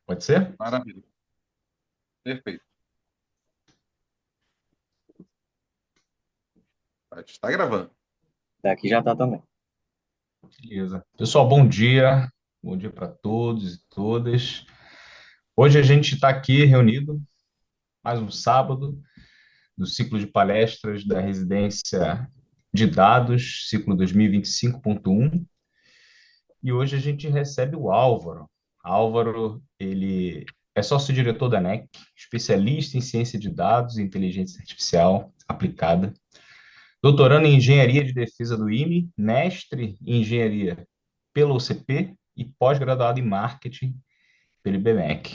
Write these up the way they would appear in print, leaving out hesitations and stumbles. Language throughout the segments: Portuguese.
Pode ser? Maravilha. Perfeito. Está gravando. Daqui já tá também. Beleza. Pessoal, bom dia. Bom dia para todos e todas. Hoje a gente está aqui reunido, mais um sábado, do ciclo de palestras da Residência de Dados, ciclo 2025.1. E hoje a gente recebe o Álvaro. Álvaro, ele é sócio-diretor da NEC, especialista em ciência de dados e inteligência artificial aplicada, doutorando em engenharia de defesa do IME, mestre em engenharia pelo UCP e pós-graduado em marketing pelo IBMEC.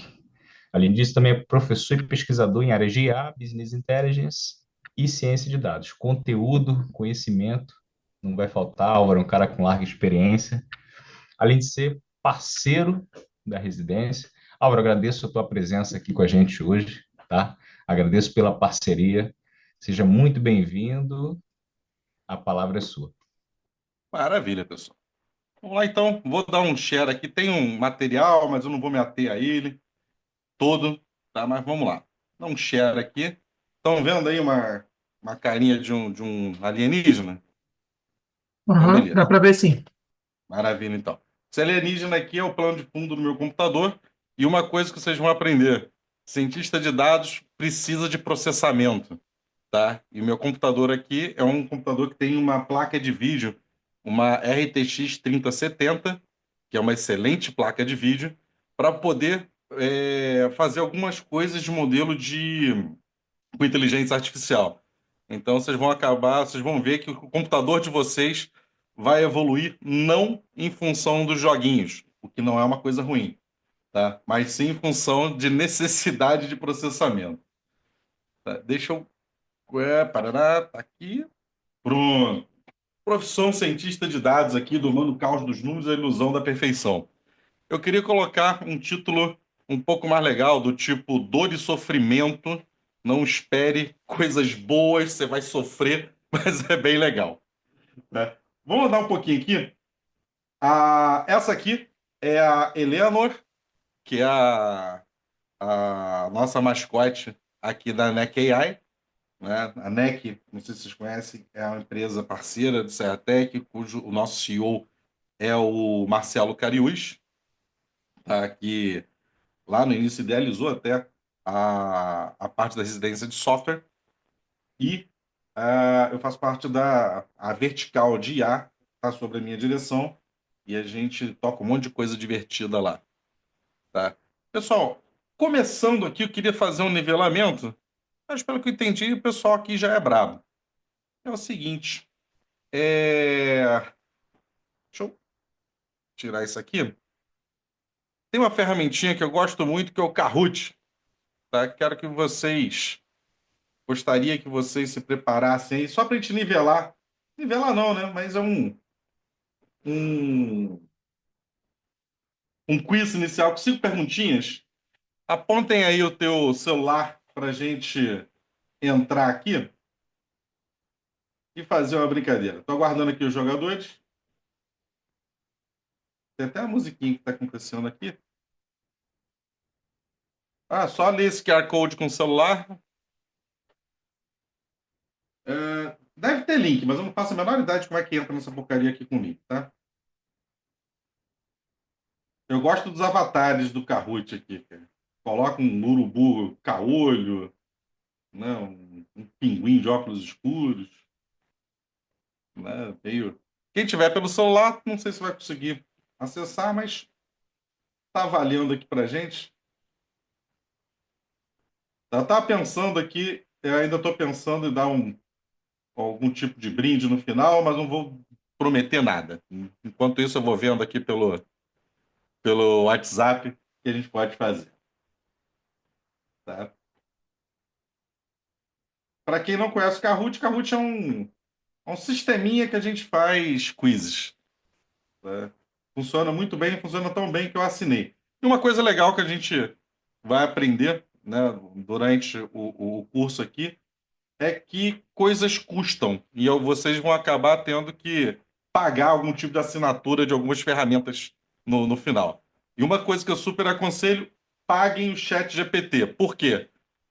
Além disso, também é professor e pesquisador em áreas de IA, Business Intelligence e ciência de dados. Conteúdo, conhecimento, não vai faltar. Álvaro é um cara com larga experiência, além de ser parceiro da residência. Álvaro, agradeço a tua presença aqui com a gente hoje, tá? Agradeço pela parceria. Seja muito bem-vindo. A palavra é sua. Maravilha, pessoal. Vamos lá, então. Vou dar um share aqui. Tem um material, mas eu não vou me ater a ele todo, tá? Mas vamos lá. Dá um share aqui. Estão vendo aí uma carinha de um alienígena? Então, Aham, dá beleza. para ver sim. Maravilha, então. Esse alienígena aqui é o plano de fundo do meu computador. E uma coisa que vocês vão aprender: cientista de dados precisa de processamento, tá? E o meu computador aqui é um computador que tem uma placa de vídeo, uma RTX 3070, que é uma excelente placa de vídeo, para poder fazer algumas coisas de modelo de com inteligência artificial. Então vocês vão ver que o computador de vocês vai evoluir não em função dos joguinhos, o que não é uma coisa ruim, tá? Mas sim em função de necessidade de processamento. Tá? Deixa eu. Parará, tá aqui. Pronto. Profissão cientista de dados aqui, domando o caos dos números e a ilusão da perfeição. Eu queria colocar um título um pouco mais legal, do tipo Dor e Sofrimento. Não espere coisas boas, você vai sofrer, mas é bem legal, né? Vamos andar um pouquinho aqui. Essa aqui é a Eleanor, que é a nossa mascote aqui da NEC AI, né? A NEC, não sei se vocês conhecem, é uma empresa parceira do Serratec, cujo o nosso CEO é o Marcelo Cariús, tá? Que lá no início idealizou até a parte da residência de software e eu faço parte da a vertical de IA, tá sob a minha direção e a gente toca um monte de coisa divertida lá, tá? Pessoal, começando aqui, eu queria fazer um nivelamento, mas pelo que eu entendi, o pessoal aqui já é brabo. É o seguinte, deixa eu tirar isso aqui. Tem uma ferramentinha que eu gosto muito, que é o Kahoot, tá? Quero que vocês Gostaria que vocês se preparassem aí, só para a gente nivelar. Nivelar não, né? Mas é um, um quiz inicial com 5 perguntinhas. Apontem aí o teu celular para a gente entrar aqui e fazer uma brincadeira. Estou aguardando aqui os jogadores. Tem até a musiquinha que está acontecendo aqui. Só ler esse QR Code com o celular. Deve ter link, mas eu não faço a menor ideia de como é que entra nessa porcaria aqui com link, tá? Eu gosto dos avatares do Kahoot aqui, cara. Coloca um urubu caolho, né? Um pinguim de óculos escuros, né? Meio... Quem tiver pelo celular, não sei se vai conseguir acessar, mas tá valendo aqui pra gente. Eu tava pensando aqui, eu ainda estou pensando em dar algum tipo de brinde no final, mas não vou prometer nada. Enquanto isso, eu vou vendo aqui pelo WhatsApp o que a gente pode fazer, tá? Para quem não conhece o Kahoot, Kahoot é um sisteminha que a gente faz quizzes, né? Funciona muito bem, funciona tão bem que eu assinei. E uma coisa legal que a gente vai aprender, né, durante o curso aqui é que coisas custam e vocês vão acabar tendo que pagar algum tipo de assinatura de algumas ferramentas no final. E uma coisa que eu super aconselho paguem o chat GPT. Por quê?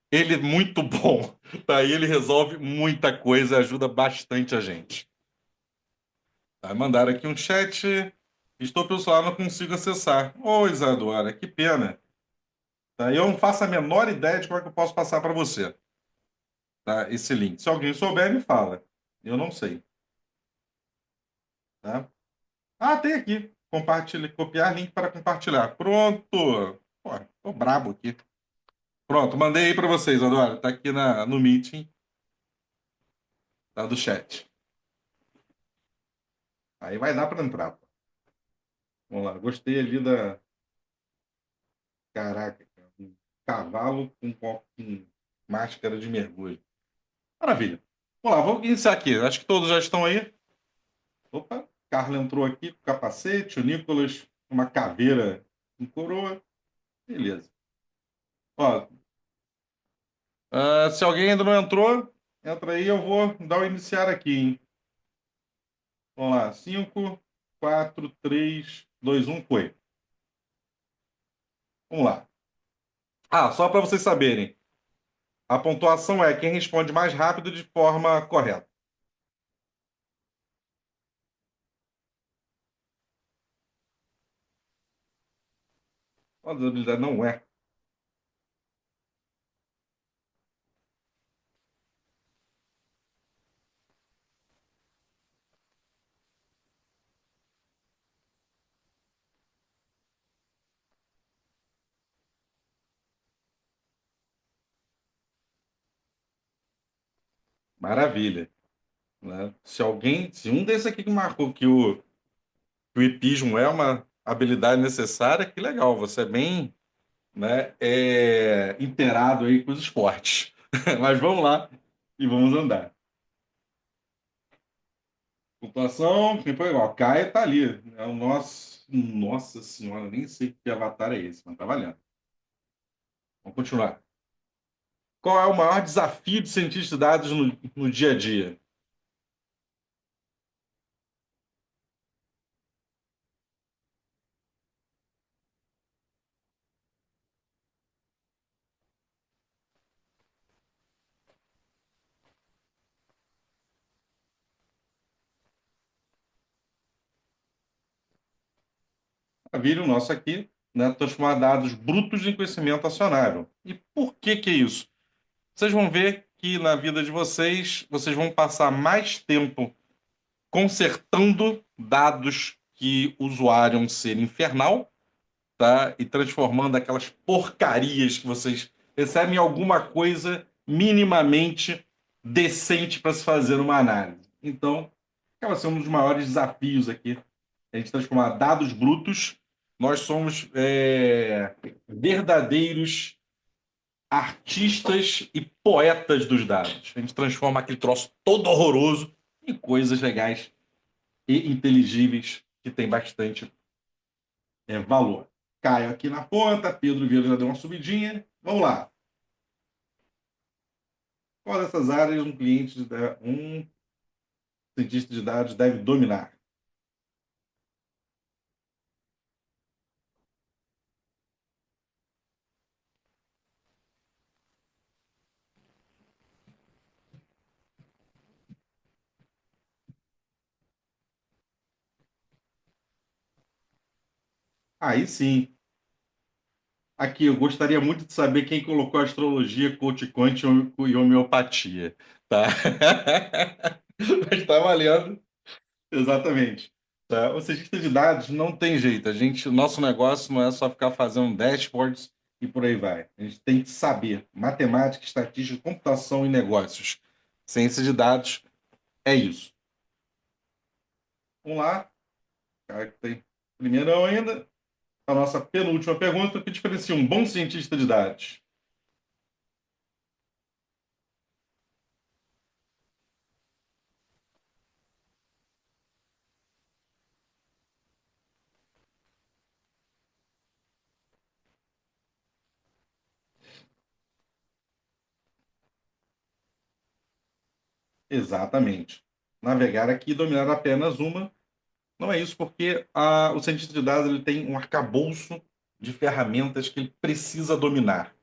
Ele é muito bom, tá? E ele resolve muita coisa e ajuda bastante a gente. Tá? Mandaram aqui um chat. Estou pelo celular, não consigo acessar. Ô, Isadora, que pena. Tá? Eu não faço a menor ideia de como é que eu posso passar para você, tá? Esse link. Se alguém souber, me fala. Eu não sei. Tá? Ah, tem aqui. Compartilhar, copiar link para compartilhar. Pronto. Pô, tô brabo aqui. Pronto, mandei aí para vocês, Adora. Tá aqui no meeting, tá, do chat. Aí vai dar para entrar. Pô. Vamos lá. Gostei ali da. Caraca, cara. Um cavalo com máscara de mergulho. Maravilha. Vamos lá, vamos iniciar aqui. Acho que todos já estão aí. Opa, Carla entrou aqui com capacete, o Nicolas, uma caveira em coroa. Beleza. Ó, se alguém ainda não entrou, entra aí, eu vou dar o iniciar aqui, hein? Vamos lá, 5, 4, 3, 2, 1, foi. Vamos lá. Ah, só para vocês saberem, a pontuação é quem responde mais rápido de forma correta. A habilidade não é. Maravilha. Né? Se um desses aqui que marcou que o hipismo é uma habilidade necessária, que legal, você é bem, né, inteirado aí com os esportes. Mas vamos lá e vamos andar. Pontuação, quem foi igual? Caio tá ali. É o nosso. Nossa senhora, nem sei que avatar é esse, mas tá valendo. Vamos continuar. Qual é o maior desafio de cientista de dados no dia a dia? Maravilha, o nosso aqui, né? Transformar dados brutos em conhecimento acionável. E por que é isso? Vocês vão ver que na vida de vocês, vocês vão passar mais tempo consertando dados que usuários ser infernal, tá? E transformando aquelas porcarias que vocês recebem em alguma coisa minimamente decente para se fazer uma análise. Então, acaba sendo um dos maiores desafios aqui, a gente transformar dados brutos. Nós somos verdadeiros artistas e poetas dos dados. A gente transforma aquele troço todo horroroso em coisas legais e inteligíveis que tem bastante valor. Caio aqui na ponta, Pedro Vieira já deu uma subidinha. Vamos lá. Qual dessas áreas um cientista de dados deve dominar? Aí sim. Aqui, eu gostaria muito de saber quem colocou astrologia, coach quant e homeopatia, tá? Mas tá valendo. Exatamente. Tá? O cientista de dados não tem jeito. O nosso negócio não é só ficar fazendo dashboards e por aí vai. A gente tem que saber matemática, estatística, computação e negócios. Ciência de dados é isso. Vamos lá. Cara, que tem primeirão ainda. A nossa penúltima pergunta: o que diferencia um bom cientista de dados? Exatamente. Navegar aqui e dominar apenas uma. Não é isso, porque o cientista de dados ele tem um arcabouço de ferramentas que ele precisa dominar.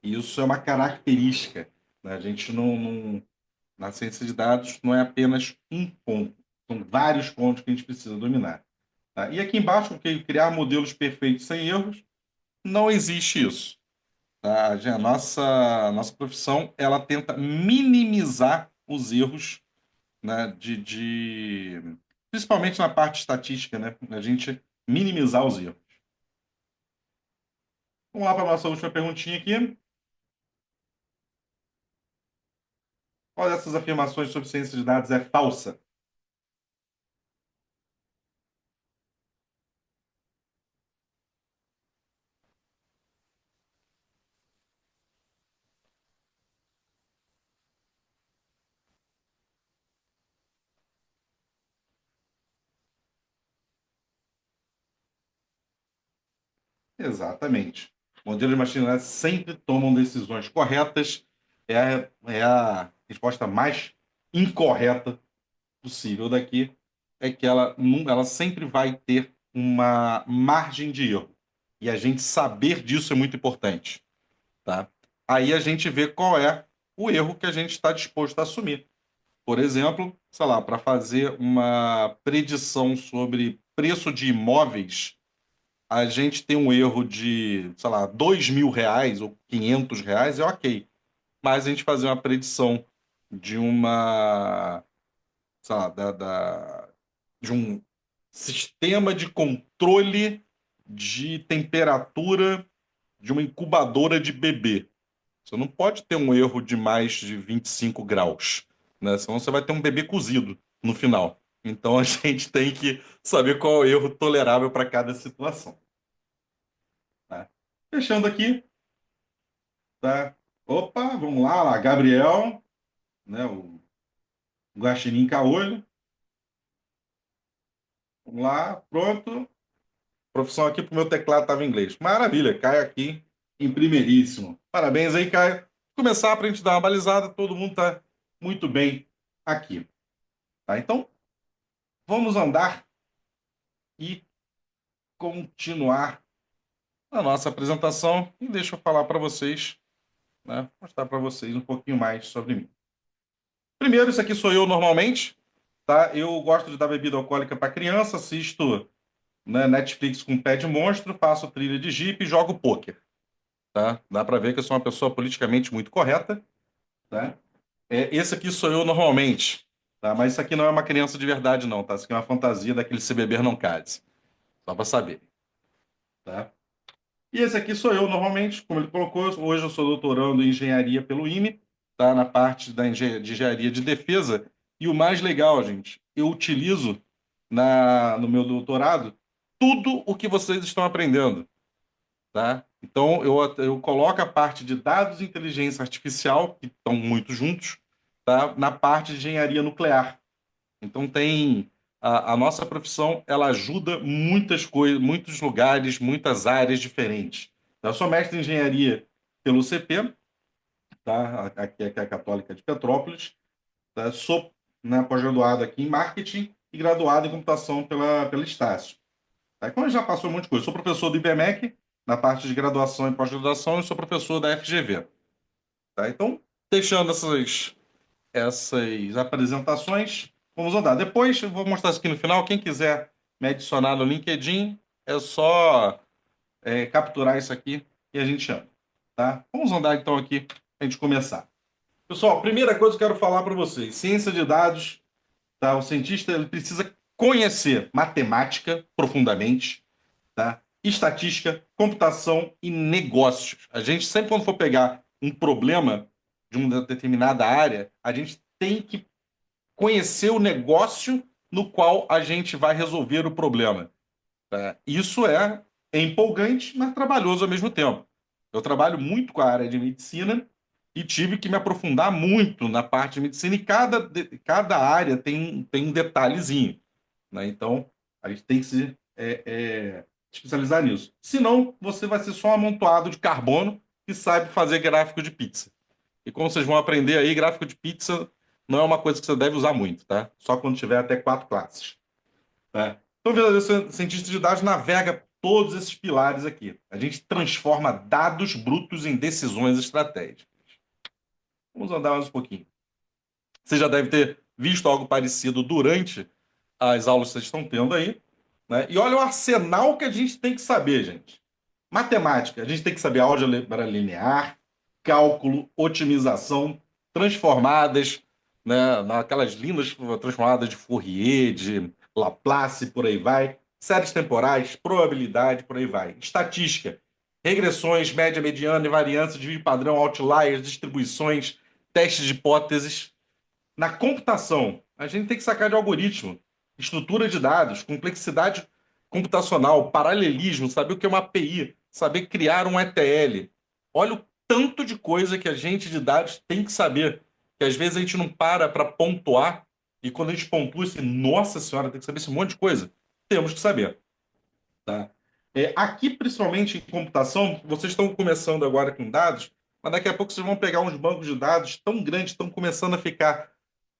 E isso é uma característica, né? A gente na ciência de dados não é apenas um ponto, são vários pontos que a gente precisa dominar. Tá? E aqui embaixo, porque criar modelos perfeitos sem erros, não existe isso. Tá? A nossa profissão ela tenta minimizar os erros, né, principalmente na parte estatística, né? A gente minimizar os erros. Vamos lá para a nossa última perguntinha aqui. Qual dessas afirmações sobre ciência de dados é falsa? Exatamente. Modelos de machine learning sempre tomam decisões corretas. É a resposta mais incorreta possível daqui. É que ela sempre vai ter uma margem de erro. E a gente saber disso é muito importante. Tá? Aí a gente vê qual é o erro que a gente está disposto a assumir. Por exemplo, sei lá, para fazer uma predição sobre preço de imóveis, a gente tem um erro de, sei lá, R$ 2.000 ou R$ 500, é ok. Mas a gente fazer uma predição de uma, sei lá, de um sistema de controle de temperatura de uma incubadora de bebê. Você não pode ter um erro de mais de 25 graus, né? Senão você vai ter um bebê cozido no final. Então a gente tem que saber qual é o erro tolerável para cada situação. Tá? Fechando aqui, tá? Opa, vamos lá, Gabriel, né? O Guaxinim Caolho. Vamos lá, pronto. Profissão aqui para o meu teclado estava em inglês. Maravilha, cai aqui em primeiríssimo. Parabéns aí, Caio. Começar para a gente dar uma balizada, todo mundo está muito bem aqui. Tá? Então, vamos andar e continuar a nossa apresentação. E deixa eu falar para vocês, né? Mostrar para vocês um pouquinho mais sobre mim. Primeiro, isso aqui sou eu normalmente, tá? Eu gosto de dar bebida alcoólica para criança, assisto, né, Netflix com pé de monstro, faço trilha de Jeep e jogo pôquer, tá? Dá para ver que eu sou uma pessoa politicamente muito correta, tá? Esse aqui sou eu normalmente, tá? Mas isso aqui não é uma criança de verdade, não, tá? Isso aqui é uma fantasia daquele Se Beber Não Case. Só para saber, tá? E esse aqui sou eu normalmente, como ele colocou, hoje eu sou doutorando em engenharia pelo IME, tá? Na parte de engenharia de defesa. E o mais legal, gente, eu utilizo no meu doutorado tudo o que vocês estão aprendendo, tá? Então eu coloco a parte de dados e inteligência artificial, que estão muito juntos, tá? Na parte de engenharia nuclear. Então tem a nossa profissão, ela ajuda muitas coisas, muitos lugares, muitas áreas diferentes. Eu sou mestre em engenharia pelo CP, tá? Aqui é a Católica de Petrópolis. Tá? Sou, né, pós-graduado aqui em marketing e graduado em computação pela Estácio. Tá? Então já passou um monte de coisa. Sou professor do IBMEC na parte de graduação e pós-graduação e sou professor da FGV. Tá? Então, deixando essas apresentações. Vamos andar. Depois eu vou mostrar isso aqui no final. Quem quiser me adicionar no LinkedIn, é só capturar isso aqui e a gente chama. Tá? Vamos andar então aqui para a gente começar. Pessoal, primeira coisa que eu quero falar para vocês: ciência de dados. Tá? O cientista ele precisa conhecer matemática profundamente, tá? Estatística, computação e negócios. A gente sempre, quando for pegar um problema de uma determinada área, a gente tem que conhecer o negócio no qual a gente vai resolver o problema. Tá? Isso é empolgante, mas trabalhoso ao mesmo tempo. Eu trabalho muito com a área de medicina e tive que me aprofundar muito na parte de medicina e cada área tem um detalhezinho. Né? Então, a gente tem que se especializar nisso. Senão, você vai ser só um amontoado de carbono que sabe fazer gráfico de pizza. E como vocês vão aprender aí, gráfico de pizza não é uma coisa que você deve usar muito, tá? Só quando tiver até 4 classes. Tá? Então, o verdadeiro cientista de dados navega todos esses pilares aqui. A gente transforma dados brutos em decisões estratégicas. Vamos andar mais um pouquinho. Você já deve ter visto algo parecido durante as aulas que vocês estão tendo aí, né? E olha o arsenal que a gente tem que saber, gente. Matemática, a gente tem que saber álgebra linear, cálculo, otimização, transformadas, né, naquelas lindas transformadas de Fourier, de Laplace, por aí vai, séries temporais, probabilidade, por aí vai. Estatística, regressões, média, mediana e variância, desvio padrão, outliers, distribuições, testes de hipóteses. Na computação, a gente tem que sacar de algoritmo, estrutura de dados, complexidade computacional, paralelismo, saber o que é uma API, saber criar um ETL. Olha o tanto de coisa que a gente de dados tem que saber, que às vezes a gente não para pontuar, e quando a gente pontua, assim, nossa senhora, tem que saber esse monte de coisa. Temos que saber. Tá? Aqui, principalmente em computação, vocês estão começando agora com dados, mas daqui a pouco vocês vão pegar uns bancos de dados tão grandes, estão começando a ficar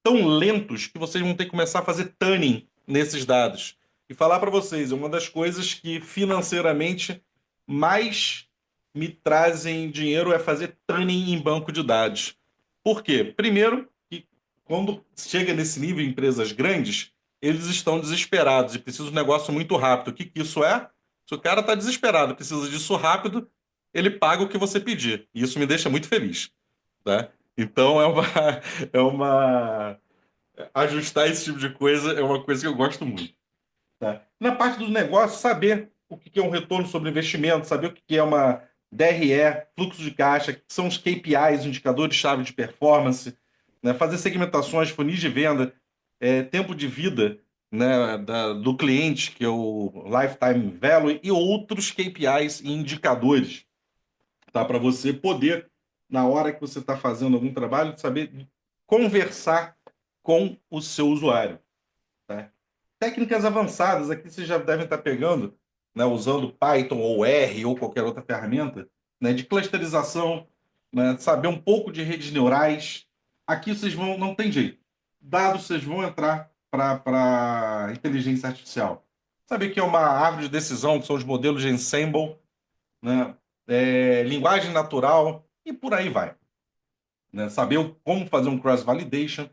tão lentos que vocês vão ter que começar a fazer tuning nesses dados. E falar para vocês, é uma das coisas que financeiramente mais me trazem dinheiro é fazer tuning em banco de dados. Por quê? Primeiro, que quando chega nesse nível em empresas grandes, eles estão desesperados e precisam de um negócio muito rápido. O que que isso é? Se o cara está desesperado, precisa disso rápido, ele paga o que você pedir. E isso me deixa muito feliz. Tá? Então é uma ajustar esse tipo de coisa é uma coisa que eu gosto muito. Tá? Na parte do negócio, saber o que é um retorno sobre investimento, saber o que é uma DRE, fluxo de caixa, que são os KPIs, os indicadores-chave de performance, né? Fazer segmentações, funis de venda, tempo de vida, né, do cliente, que é o Lifetime Value, e outros KPIs e indicadores, tá? Para você poder, na hora que você está fazendo algum trabalho, saber conversar com o seu usuário. Tá? Técnicas avançadas, aqui vocês já devem estar pegando, né, usando Python ou R ou qualquer outra ferramenta, né, de clusterização, né, saber um pouco de redes neurais. Aqui vocês vão, não tem jeito. Dados vocês vão entrar para inteligência artificial. Saber que é uma árvore de decisão, que são os modelos de ensemble, né, linguagem natural e por aí vai. Né? Saber como fazer um cross-validation.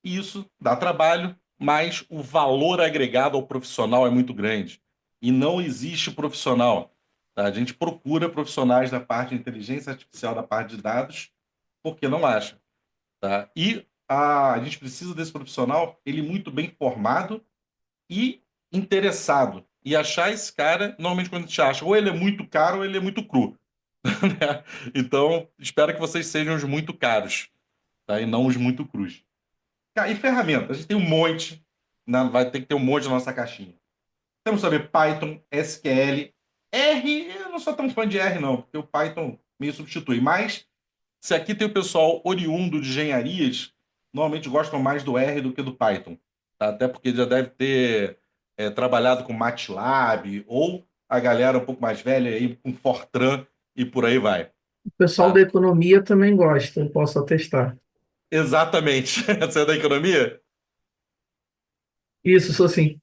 E isso dá trabalho, mas o valor agregado ao profissional é muito grande. E não existe profissional. Tá? A gente procura profissionais da parte de inteligência artificial, da parte de dados, porque não acha. Tá? E a gente precisa desse profissional, ele muito bem formado e interessado. E achar esse cara, normalmente quando a gente acha, ou ele é muito caro ou ele é muito cru. Né? Então, espero que vocês sejam os muito caros, tá? E não os muito crus. Cara, e ferramentas? A gente tem um monte, né? Vai ter que ter um monte na nossa caixinha. Temos que saber Python, SQL, R, eu não sou tão fã de R, não, porque o Python meio substitui. Mas, se aqui tem o pessoal oriundo de engenharias, normalmente gostam mais do R do que do Python. Tá? Até porque já deve ter trabalhado com MATLAB, ou a galera um pouco mais velha aí com Fortran e por aí vai. O pessoal da Tá? economia também gosta, eu posso atestar. Exatamente. Você é da economia? Isso, sou sim.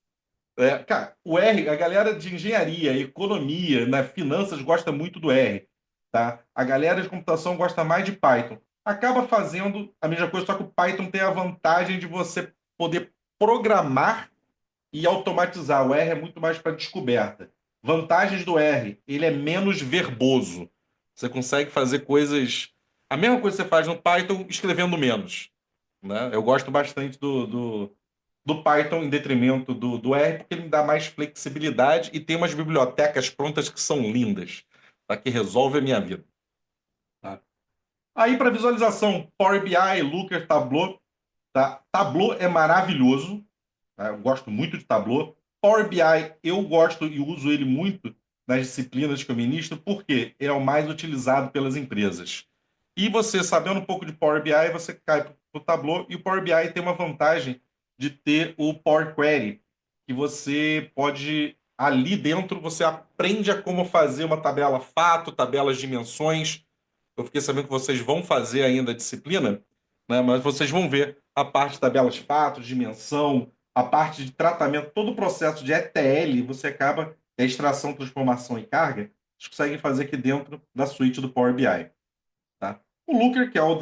Cara, o R, a galera de engenharia, economia, né, finanças gosta muito do R, tá? A galera de computação gosta mais de Python. Acaba fazendo a mesma coisa, só que o Python tem a vantagem de você poder programar e automatizar. O R é muito mais para descoberta. Vantagens do R, ele é menos verboso. Você consegue fazer coisas, a mesma coisa que você faz no Python, escrevendo menos, né? Eu gosto bastante do Python em detrimento do R, porque ele me dá mais flexibilidade e tem umas bibliotecas prontas que são lindas, tá? Que resolve a minha vida. Tá? Aí, para visualização, Power BI, Looker, Tableau. Tá? Tableau é maravilhoso, tá? Eu gosto muito de Tableau. Power BI, eu gosto e uso ele muito nas disciplinas que eu ministro, porque é o mais utilizado pelas empresas. E você, sabendo um pouco de Power BI, você cai para o Tableau, e o Power BI tem uma vantagem de ter o Power Query, que você pode, ali dentro, você aprende a como fazer uma tabela fato, tabelas dimensões. Eu fiquei sabendo que vocês vão fazer ainda a disciplina, né? Mas vocês vão ver a parte de tabelas fato, dimensão, a parte de tratamento, todo o processo de ETL, você acaba que é extração, transformação e carga, vocês conseguem fazer aqui dentro da suíte do Power BI. Tá? O Looker, que é o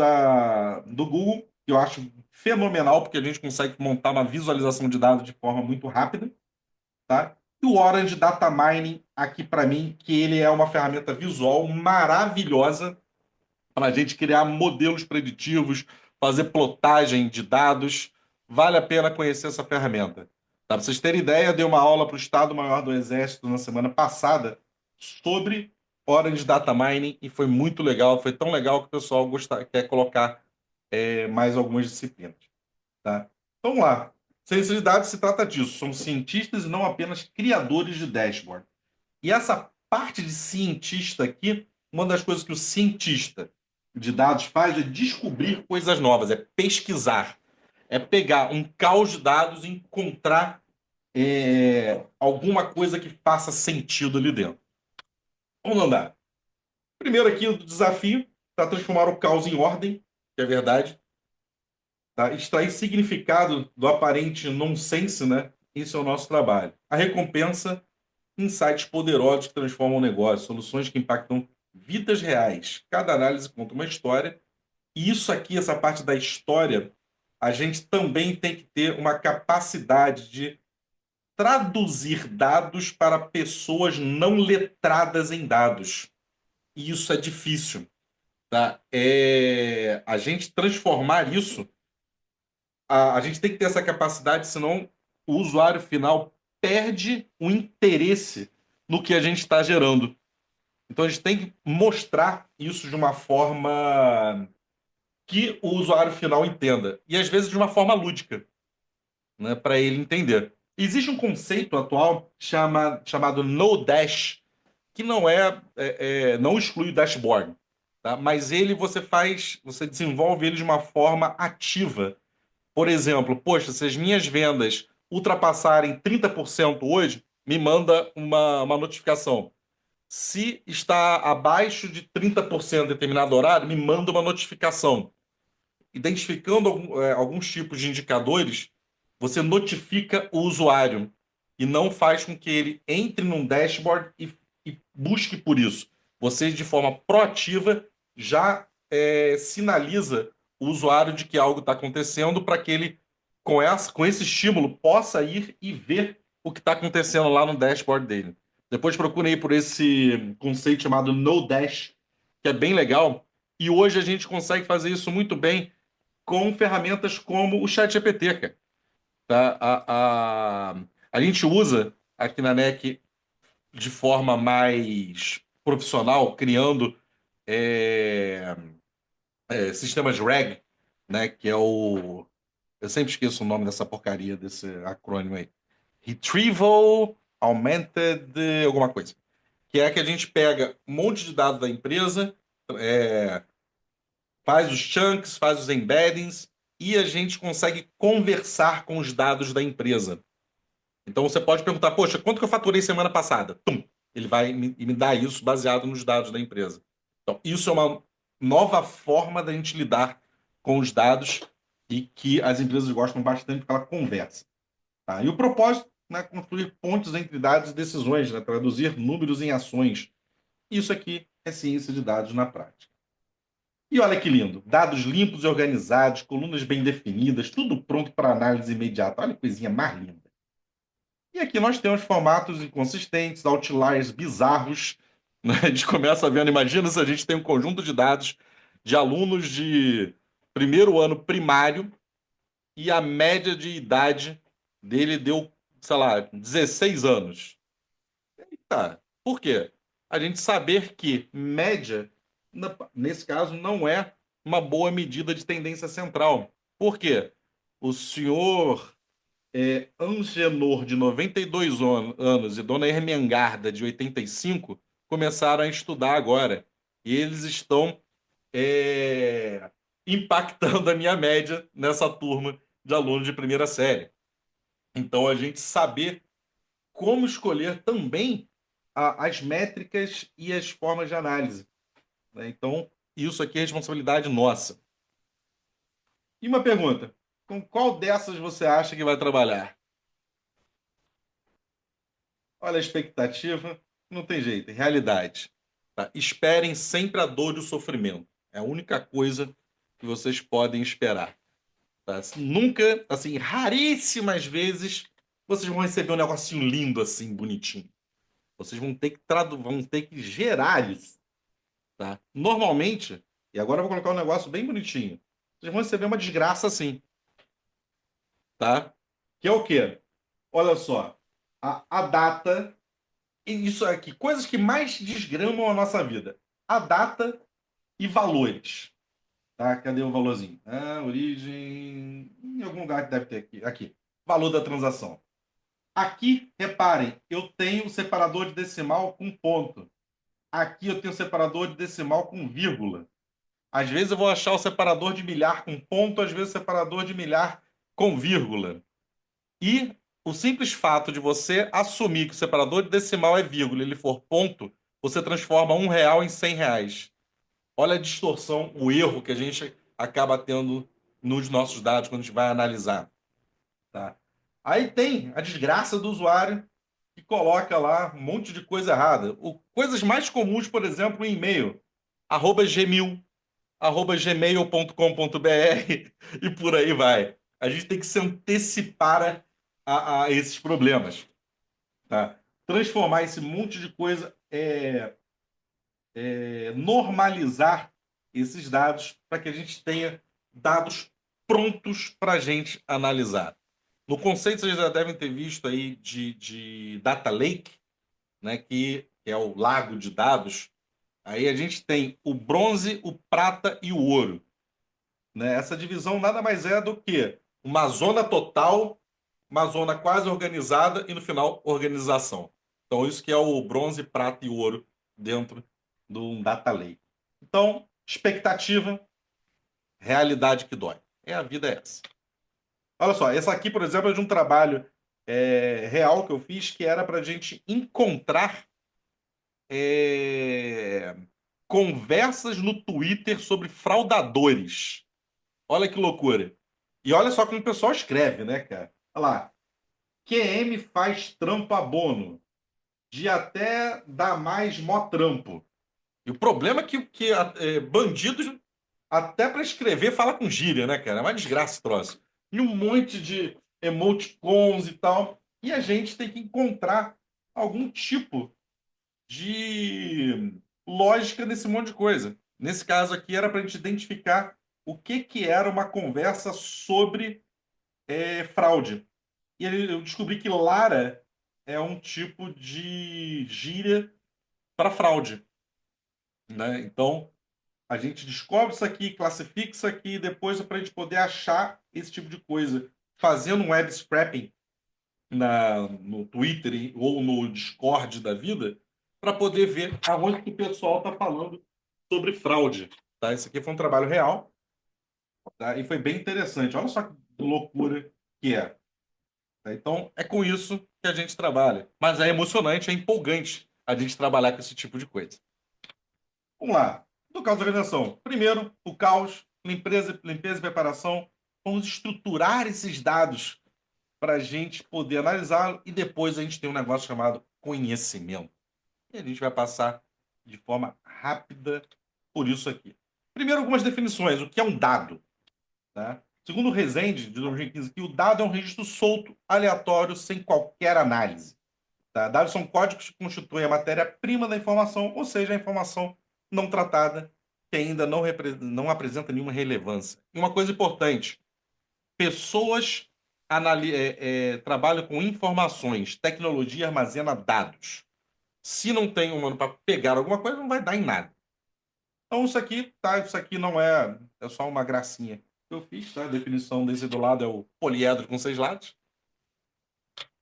do Google, que eu acho fenomenal, porque a gente consegue montar uma visualização de dados de forma muito rápida. Tá? E o Orange Data Mining, aqui para mim, que ele é uma ferramenta visual maravilhosa para a gente criar modelos preditivos, fazer plotagem de dados. Vale a pena conhecer essa ferramenta. Tá? Para vocês terem ideia, eu dei uma aula para o Estado-Maior do Exército na semana passada sobre Orange Data Mining e foi muito legal. Foi tão legal que o pessoal quer colocar mais algumas disciplinas. Tá? Então, vamos lá. Ciência de dados se trata disso. São cientistas e não apenas criadores de dashboard. E essa parte de cientista aqui, uma das coisas que o cientista de dados faz é descobrir coisas novas, é pesquisar, é pegar um caos de dados e encontrar alguma coisa que faça sentido ali dentro. Vamos andar. Primeiro aqui o desafio está transformar o caos em ordem, que é verdade. Tá? Extrair significado do aparente nonsense, né? Isso é o nosso trabalho. A recompensa, insights poderosos que transformam o negócio, soluções que impactam vidas reais. Cada análise conta uma história. E isso aqui, essa parte da história, a gente também tem que ter uma capacidade de traduzir dados para pessoas não letradas em dados. E isso é difícil. Tá? A gente transformar isso, a gente tem que ter essa capacidade, senão o usuário final perde o interesse no que a gente está gerando. Então a gente tem que mostrar isso de uma forma que o usuário final entenda. E às vezes de uma forma lúdica, né, para ele entender. Existe um conceito atual chamado No Dash, que não exclui o dashboard, tá? Mas ele você desenvolve ele de uma forma ativa. Por exemplo, poxa, se as minhas vendas ultrapassarem 30% hoje, me manda uma notificação. Se está abaixo de 30% em determinado horário, me manda uma notificação. Identificando alguns tipos de indicadores, você notifica o usuário e não faz com que ele entre num dashboard e busque por isso. Você, de forma proativa, já sinaliza o usuário de que algo está acontecendo para que ele, com esse estímulo, possa ir e ver o que está acontecendo lá no dashboard dele. Depois procure aí por esse conceito chamado No Dash, que é bem legal. E hoje a gente consegue fazer isso muito bem com ferramentas como o ChatGPT, cara. Tá? A gente usa aqui na NEC de forma mais profissional, criando é, sistemas RAG, né? Que é o. Eu sempre esqueço o nome dessa porcaria, desse acrônimo aí. Retrieval Augmented alguma coisa. Que é que a gente pega um monte de dados da empresa, é, faz os chunks, faz os embeddings e a gente consegue conversar com os dados da empresa. Então você pode perguntar, poxa, quanto que eu faturei semana passada? Tum, ele vai me dar isso baseado nos dados da empresa. Então, isso é uma nova forma da gente lidar com os dados e que as empresas gostam bastante porque ela conversa. Tá? E o propósito, né, construir pontes entre dados e decisões, né, traduzir números em ações. Isso aqui é ciência de dados na prática. E olha que lindo, dados limpos e organizados, colunas bem definidas, tudo pronto para análise imediata. Olha que coisinha mais linda. E aqui nós temos formatos inconsistentes, outliers bizarros. Né? A gente começa vendo, imagina se a gente tem um conjunto de dados de alunos de primeiro ano primário e a média de idade dele deu, sei lá, 16 anos. Eita, por quê? A gente saber que média, nesse caso, não é uma boa medida de tendência central. Por quê? O senhor Angenor, de 92 anos, e Dona Ermengarda, de 85, começaram a estudar agora. E eles estão impactando a minha média nessa turma de alunos de primeira série. Então, a gente saber como escolher também as métricas e as formas de análise. Né? Então, isso aqui é responsabilidade nossa. E uma pergunta: com qual dessas você acha que vai trabalhar? Olha a expectativa, não tem jeito, é realidade. Tá? Esperem sempre a dor e o sofrimento. É a única coisa que vocês podem esperar. Tá? Nunca, assim, raríssimas vezes, vocês vão receber um negocinho lindo assim, bonitinho. Vocês vão ter que gerar isso. Tá? Normalmente, e agora eu vou colocar um negócio bem bonitinho. Vocês vão receber uma desgraça assim, tá? Que é o quê? Olha só, a data, e isso aqui, coisas que mais desgramam a nossa vida. A data e valores. Tá? Cadê o valorzinho? Ah, origem. Em algum lugar que deve ter aqui. Aqui. Valor da transação. Aqui, reparem, eu tenho o separador de decimal com ponto. Aqui eu tenho o separador de decimal com vírgula. Às vezes eu vou achar o separador de milhar com ponto, às vezes o separador de milhar com vírgula. E o simples fato de você assumir que o separador de decimal é vírgula e ele for ponto, você transforma R$ 1 em R$ 100. Olha a distorção, o erro que a gente acaba tendo nos nossos dados quando a gente vai analisar. Tá? Aí tem a desgraça do usuário que coloca lá um monte de coisa errada. Coisas mais comuns, por exemplo, em e-mail. @gmail, @gmail.com.br e por aí vai. A gente tem que se antecipar a esses problemas. Tá? Transformar esse monte de coisa, normalizar esses dados para que a gente tenha dados prontos para a gente analisar. No conceito, vocês já devem ter visto aí de Data Lake, né, que é o lago de dados. Aí a gente tem o bronze, o prata e o ouro. Né? Essa divisão nada mais é do que uma zona total, uma zona quase organizada e, no final, organização. Então, isso que é o bronze, prata e ouro dentro do Data Lake. Então, expectativa, realidade que dói. A vida é essa. Olha só, essa aqui, por exemplo, é de um trabalho real que eu fiz, que era para a gente encontrar conversas no Twitter sobre fraudadores. Olha que loucura. E olha só como o pessoal escreve, né, cara? Olha lá. QM faz trampo abono. De até dar mais mó trampo. E o problema é que bandidos, até para escrever, fala com gíria, né, cara? É uma desgraça esse troço. E um monte de emoticons e tal. E a gente tem que encontrar algum tipo de lógica nesse monte de coisa. Nesse caso aqui, era para a gente identificar o que era uma conversa sobre fraude. E eu descobri que Lara é um tipo de gíria para fraude. Né? Então, a gente descobre isso aqui, classifica isso aqui, e depois é para a gente poder achar esse tipo de coisa. Fazendo um web scraping no Twitter ou no Discord da vida, para poder ver aonde que o pessoal está falando sobre fraude. Tá? Esse aqui foi um trabalho real, tá? E foi bem interessante. Olha só que loucura que é. Tá? Então, é com isso que a gente trabalha. Mas é emocionante, é empolgante a gente trabalhar com esse tipo de coisa. Vamos lá. No caos da organização. Primeiro, o caos, limpeza e preparação. Vamos estruturar esses dados para a gente poder analisá-lo e depois a gente tem um negócio chamado conhecimento. E a gente vai passar de forma rápida por isso aqui. Primeiro, algumas definições. O que é um dado? Tá? Segundo o Rezende, de 2015, que o dado é um registro solto, aleatório, sem qualquer análise. Tá? Dados são códigos que constituem a matéria-prima da informação, ou seja, a informação não tratada, que ainda não apresenta nenhuma relevância. E uma coisa importante, pessoas trabalham com informações, tecnologia armazena dados. Se não tem humano para pegar alguma coisa, não vai dar em nada. Então, isso aqui, tá? Isso aqui não é só uma gracinha que eu fiz, tá? A definição desse do lado é o poliedro com 6 lados.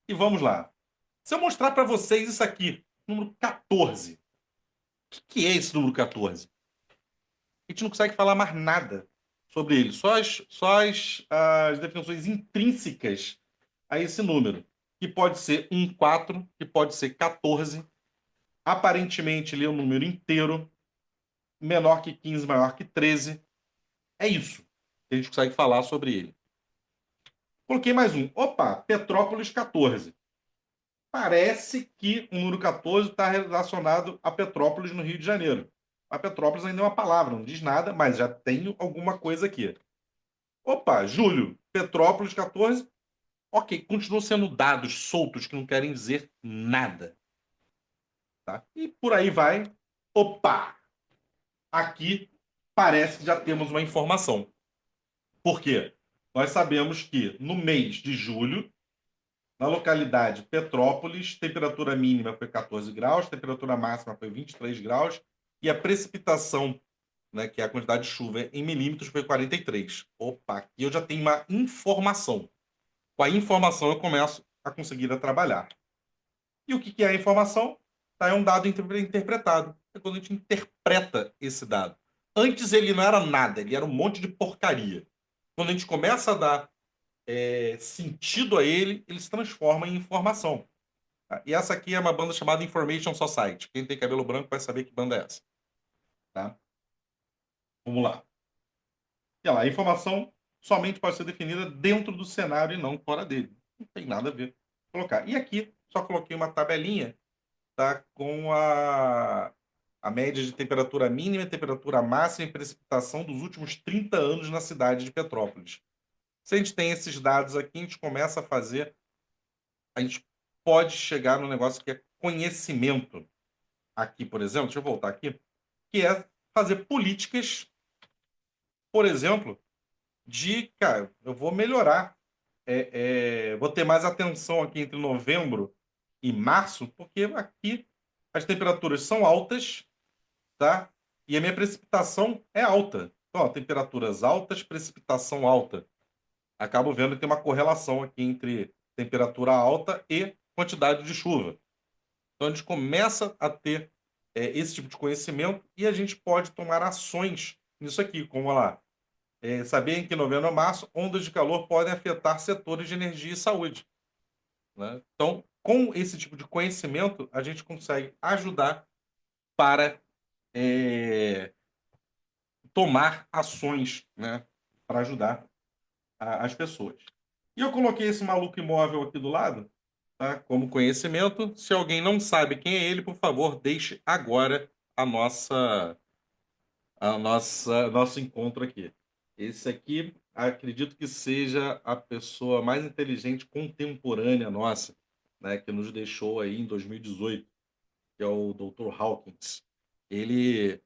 E vamos lá. Se eu mostrar para vocês isso aqui, número 14, o que é esse número 14? A gente não consegue falar mais nada sobre ele, só as definições intrínsecas a esse número, que pode ser 1, 4, que pode ser 14. Aparentemente, ele é um número inteiro, menor que 15, maior que 13. É isso que a gente consegue falar sobre ele. Coloquei mais um. Opa, Petrópolis 14. parece que o número 14 está relacionado a Petrópolis, no Rio de Janeiro. A Petrópolis ainda é uma palavra, não diz nada, mas já tenho alguma coisa aqui. Opa, Júlio, Petrópolis 14. Ok, continuam sendo dados soltos que não querem dizer nada. Tá? E por aí vai. Opa! Aqui parece que já temos uma informação. Por quê? Nós sabemos que no mês de julho, na localidade Petrópolis, temperatura mínima foi 14 graus, temperatura máxima foi 23 graus e a precipitação, né, que é a quantidade de chuva em milímetros, foi 43. Opa, aqui eu já tenho uma informação. Com a informação eu começo a conseguir trabalhar. E o que é a informação? Tá, é um dado interpretado. É quando a gente interpreta esse dado. Antes ele não era nada, ele era um monte de porcaria. Quando a gente começa a dar sentido a ele, ele se transforma em informação. Tá? E essa aqui é uma banda chamada Information Society. Quem tem cabelo branco vai saber que banda é essa. Tá? Vamos lá. E lá, a informação somente pode ser definida dentro do cenário e não fora dele. Não tem nada a ver com colocar. E aqui, só coloquei uma tabelinha, tá, com a média de temperatura mínima, temperatura máxima e precipitação dos últimos 30 anos na cidade de Petrópolis. Se a gente tem esses dados aqui, a gente começa a fazer, a gente pode chegar no negócio que é conhecimento. Aqui, por exemplo, deixa eu voltar aqui, que é fazer políticas, por exemplo, de, cara, eu vou melhorar, vou ter mais atenção aqui entre novembro e março, porque aqui as temperaturas são altas, tá? E a minha precipitação é alta. Então, ó, temperaturas altas, precipitação alta. Acabo vendo que tem uma correlação aqui entre temperatura alta e quantidade de chuva. Então, a gente começa a ter esse tipo de conhecimento e a gente pode tomar ações nisso aqui, como lá, saber que em novembro ou março, ondas de calor podem afetar setores de energia e saúde. Né? Então, com esse tipo de conhecimento, a gente consegue ajudar para tomar ações, né, para ajudar as pessoas. E eu coloquei esse maluco imóvel aqui do lado, tá, como conhecimento. Se alguém não sabe quem é ele, por favor, deixe agora nosso encontro aqui. Esse aqui, acredito que seja a pessoa mais inteligente contemporânea nossa, né, que nos deixou aí em 2018, que é o Dr. Hawkins. Ele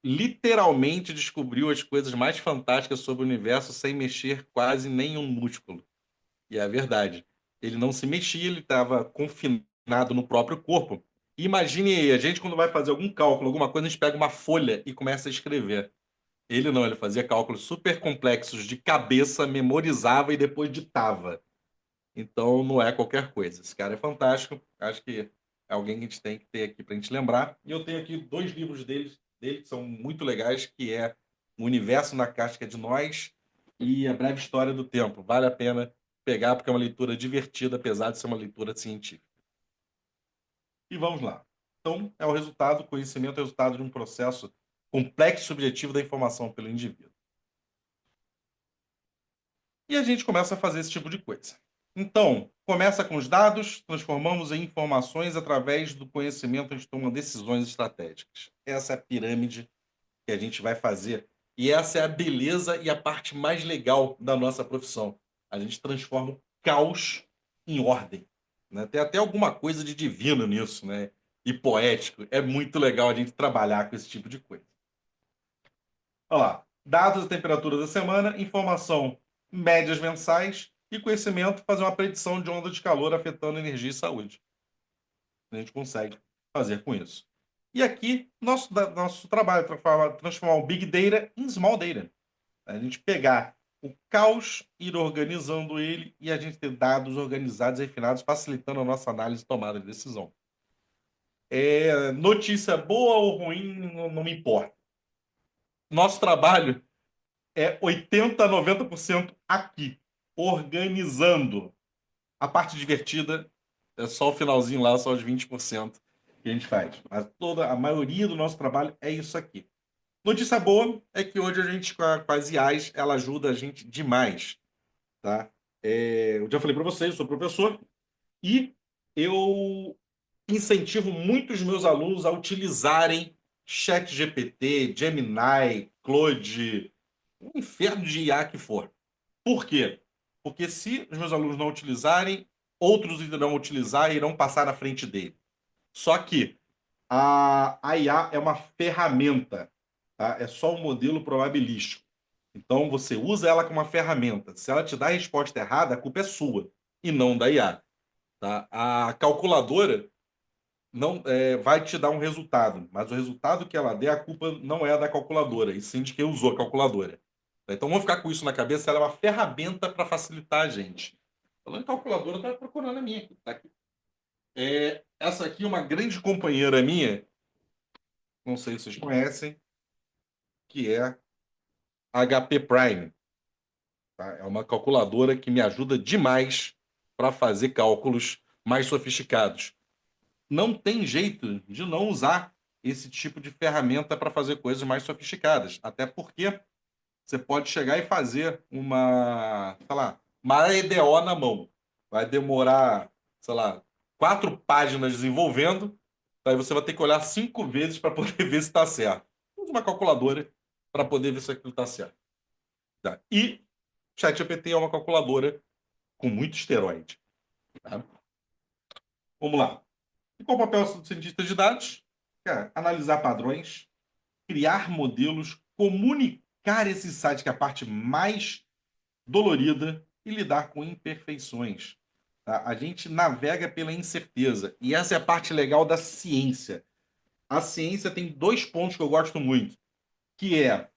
literalmente descobriu as coisas mais fantásticas sobre o universo sem mexer quase nenhum músculo. E é a verdade. Ele não se mexia, ele estava confinado no próprio corpo. Imagine aí, a gente quando vai fazer algum cálculo, alguma coisa, a gente pega uma folha e começa a escrever. Ele não, ele fazia cálculos super complexos de cabeça, memorizava e depois ditava. Então não é qualquer coisa. Esse cara é fantástico. Acho que é alguém que a gente tem que ter aqui para a gente lembrar. E eu tenho aqui 2 livros dele que são muito legais, que é O Universo na Casca de Nós e A Breve História do Tempo. Vale a pena pegar porque é uma leitura divertida, apesar de ser uma leitura científica. E vamos lá. Então, é o resultado, o conhecimento é o resultado de um processo complexo e subjetivo da informação pelo indivíduo. E a gente começa a fazer esse tipo de coisa. Então, começa com os dados, transformamos em informações através do conhecimento, a gente toma decisões estratégicas. Essa é a pirâmide que a gente vai fazer. E essa é a beleza e a parte mais legal da nossa profissão. A gente transforma o caos em ordem. Né? Tem até alguma coisa de divino nisso, né? E poético. É muito legal a gente trabalhar com esse tipo de coisa. Olha lá. Dados da temperatura da semana, informação médias mensais e conhecimento, fazer uma predição de onda de calor afetando energia e saúde. A gente consegue fazer com isso. E aqui, nosso trabalho é transformar o Big Data em Small Data. A gente pegar o caos, ir organizando ele e a gente ter dados organizados e refinados, facilitando a nossa análise e tomada de decisão. Notícia boa ou ruim, não me importa. Nosso trabalho é 80% a 90% aqui, organizando. A parte divertida é só o finalzinho lá, só os 20% que a gente faz. Mas a maioria do nosso trabalho é isso aqui. Notícia boa é que hoje a gente, com as IAs, ela ajuda a gente demais. Tá? Eu já falei para vocês, eu sou professor, e eu incentivo muito os meus alunos a utilizarem ChatGPT, Gemini, Claude, um inferno de IA que for. Por quê? Porque se os meus alunos não utilizarem, outros irão utilizar e irão passar na frente dele. Só que a IA é uma ferramenta, tá? É só um modelo probabilístico. Então você usa ela como uma ferramenta. Se ela te dá a resposta errada, a culpa é sua e não da IA. Tá? A calculadora não vai te dar um resultado, mas o resultado que ela der, a culpa não é da calculadora, e sim de quem usou a calculadora. Então vamos ficar com isso na cabeça, ela é uma ferramenta para facilitar a gente. Falando em calculadora, eu estava procurando a minha aqui. Tá aqui. Essa aqui é uma grande companheira minha, não sei se vocês conhecem, que é a HP Prime. Tá? É uma calculadora que me ajuda demais para fazer cálculos mais sofisticados. Não tem jeito de não usar esse tipo de ferramenta para fazer coisas mais sofisticadas. Até porque você pode chegar e fazer sei lá, uma EDO na mão. Vai demorar, sei lá, 4 páginas desenvolvendo. Aí você vai ter que olhar 5 vezes para poder ver se está certo. Usa uma calculadora para poder ver se aquilo está certo. Tá? E ChatGPT é uma calculadora com muito esteroide. Tá? Vamos lá. E qual o papel do cientista de dados? Cara, analisar padrões, criar modelos, comunicar esse insight, que é a parte mais dolorida, e lidar com imperfeições. Tá? A gente navega pela incerteza. E essa é a parte legal da ciência. A ciência tem 2 pontos que eu gosto muito, que é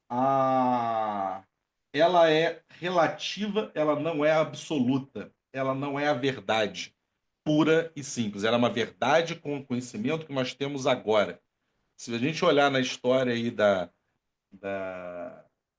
a... ela é relativa, ela não é absoluta, ela não é a verdade pura e simples. Ela é uma verdade com o conhecimento que nós temos agora. Se a gente olhar na história aí da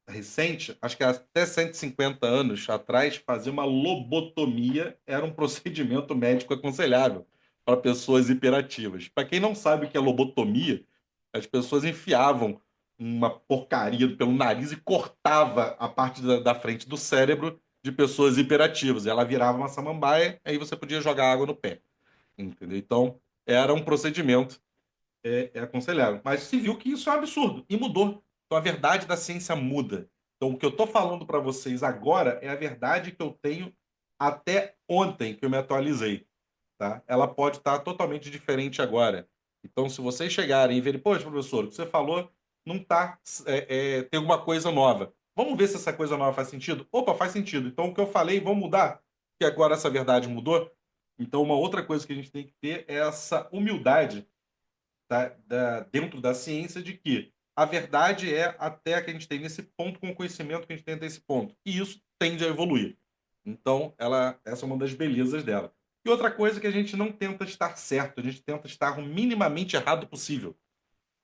recente, acho que até 150 anos atrás, fazer uma lobotomia era um procedimento médico aconselhável para pessoas hiperativas. Para quem não sabe o que é lobotomia, as pessoas enfiavam uma porcaria pelo nariz e cortava a parte da frente do cérebro de pessoas hiperativas. Ela virava uma samambaia, aí você podia jogar água no pé. Entendeu? Então, era um procedimento aconselhável. Mas se viu que isso é um absurdo e mudou. Então a verdade da ciência muda. Então o que eu estou falando para vocês agora é a verdade que eu tenho até ontem que eu me atualizei. Tá? Ela pode estar totalmente diferente agora. Então se vocês chegarem e verem, poxa, professor, o que você falou não tá, tem alguma coisa nova. Vamos ver se essa coisa nova faz sentido? Opa, faz sentido. Então o que eu falei, vamos mudar? Que agora essa verdade mudou. Então uma outra coisa que a gente tem que ter é essa humildade dentro da ciência de que a verdade é até que a gente tem nesse ponto com o conhecimento que a gente tem até esse ponto. E isso tende a evoluir. Então, essa é uma das belezas dela. E outra coisa que a gente não tenta estar certo, a gente tenta estar o minimamente errado possível.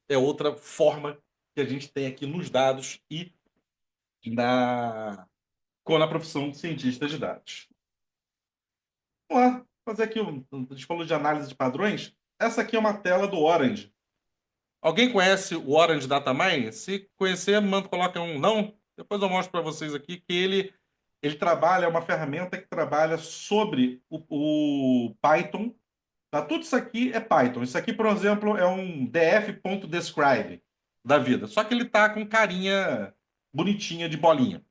É outra forma que a gente tem aqui nos dados e na profissão de cientista de dados. Vamos lá, fazer aqui, a gente falou de análise de padrões. Essa aqui é uma tela do Orange. Alguém conhece o Orange Data Mining? Se conhecer, manda, coloca um não. Depois eu mostro para vocês aqui que ele trabalha, é uma ferramenta que trabalha sobre o Python. Tá? Tudo isso aqui é Python. Isso aqui, por exemplo, é um df.describe da vida. Só que ele tá com carinha bonitinha de bolinha.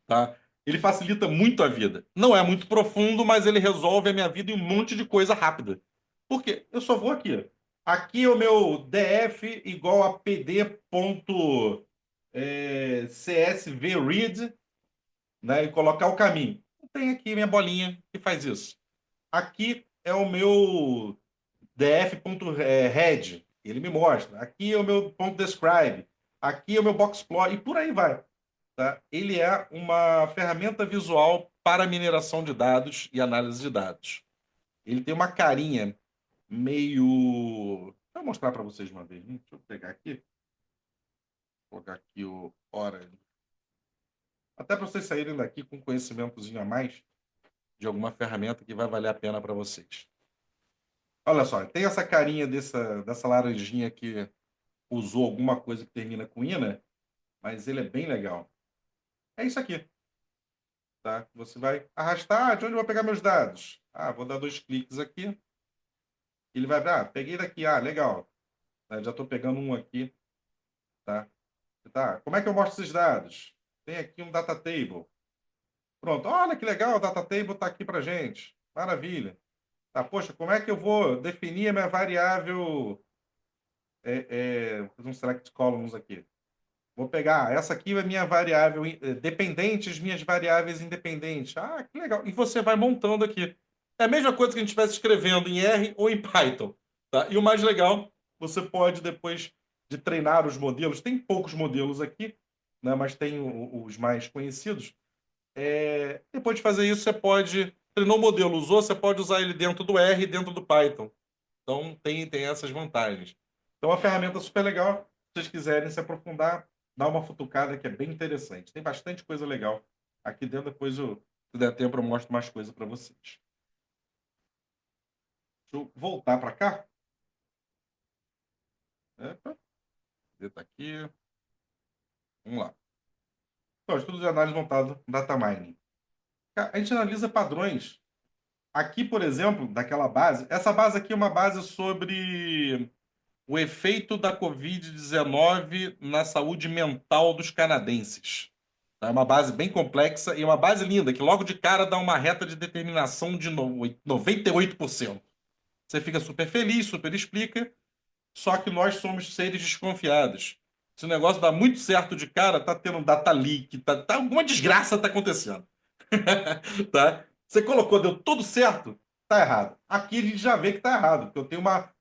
Tá? Ele facilita muito a vida. Não é muito profundo, mas ele resolve a minha vida em um monte de coisa rápida. Por quê? Eu só vou aqui. Aqui é o meu df igual a pd.csv read, né, e colocar o caminho. Tem aqui minha bolinha que faz isso. Aqui é o meu df.head, ele me mostra. Aqui é o meu ponto .describe. Aqui é o meu boxplot e por aí vai. Tá? Ele é uma ferramenta visual para mineração de dados e análise de dados. Ele tem uma carinha meio. Vou mostrar para vocês uma vez. Deixa eu pegar aqui. Vou colocar aqui o Orange. Até para vocês saírem daqui com um conhecimentozinho a mais de alguma ferramenta que vai valer a pena para vocês. Olha só, tem essa carinha dessa laranjinha que usou alguma coisa que termina com ina, mas ele é bem legal. É isso aqui. Tá? Você vai arrastar, de onde eu vou pegar meus dados? Vou dar 2 cliques aqui. Ele vai, peguei daqui, legal. Já estou pegando um aqui, tá? Tá, como é que eu mostro esses dados? Tem aqui um data table. Pronto, olha que legal, o data table está aqui para gente. Maravilha. Tá, poxa, como é que eu vou definir a minha variável? Vou fazer um select columns aqui. Vou pegar, essa aqui é a minha variável dependente, as minhas variáveis independentes. Que legal. E você vai montando aqui. É a mesma coisa que a gente estivesse escrevendo em R ou em Python. Tá? E o mais legal, você pode, depois de treinar os modelos, tem poucos modelos aqui, né, mas tem os mais conhecidos. Depois de fazer isso, você pode. Treinou o modelo, usou, você pode usar ele dentro do R e dentro do Python. Então, tem essas vantagens. Então, é uma ferramenta super legal. Se vocês quiserem se aprofundar, dá uma futucada que é bem interessante. Tem bastante coisa legal aqui dentro. Depois, se der tempo, eu mostro mais coisa para vocês. Deixa eu voltar para cá. Epa, tá aqui. Vamos lá. Então, estudo de análise montado data mining. A gente analisa padrões. Aqui, por exemplo, daquela base. Essa base aqui é uma base sobre o efeito da Covid-19 na saúde mental dos canadenses. É uma base bem complexa e uma base linda, que logo de cara dá uma reta de determinação de 98%. Você fica super feliz, super explica, só que nós somos seres desconfiados. Se o negócio dá muito certo de cara, tá tendo data leak, alguma desgraça tá acontecendo. Tá? Você colocou, deu tudo certo, tá errado. Aqui a gente já vê que tá errado, porque eu tenho uma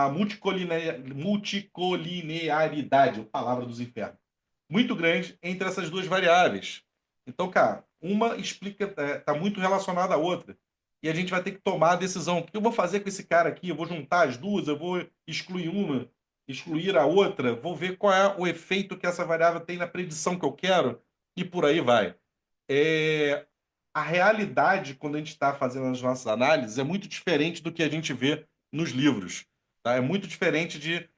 multicolinearidade, a palavra dos infernos, muito grande entre essas duas variáveis. Então, cara, uma explica, tá muito relacionada à outra. E a gente vai ter que tomar a decisão. O que eu vou fazer com esse cara aqui? Eu vou juntar as duas, eu vou excluir uma, excluir a outra, vou ver qual é o efeito que essa variável tem na predição que eu quero, e por aí vai. A realidade, quando a gente está fazendo as nossas análises, é muito diferente do que a gente vê nos livros. Tá? É muito diferente de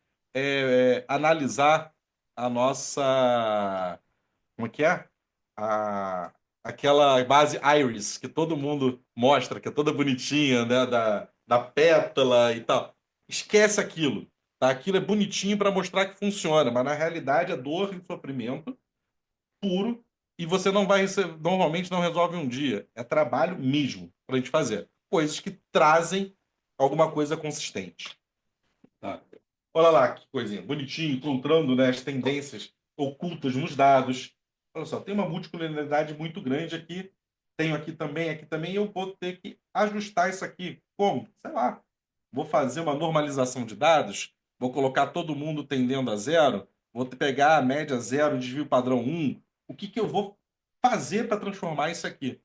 analisar a nossa. Como é que é? A, aquela base Iris que todo mundo mostra, que é toda bonitinha, né? Da pétala e tal. Esquece aquilo. Tá? Aquilo é bonitinho para mostrar que funciona, mas na realidade é dor e sofrimento puro e você não vai normalmente não resolve um dia. É trabalho mesmo para a gente fazer. Coisas que trazem alguma coisa consistente. Tá. Olha lá que coisinha, bonitinho, encontrando, né, as tendências ocultas nos dados. Olha só, tem uma multicolorialidade muito grande aqui. Tenho aqui também, e eu vou ter que ajustar isso aqui. Como? Sei lá. Vou fazer uma normalização de dados, vou colocar todo mundo tendendo a zero, vou pegar a média zero, desvio padrão 1. O que eu vou fazer para transformar isso aqui?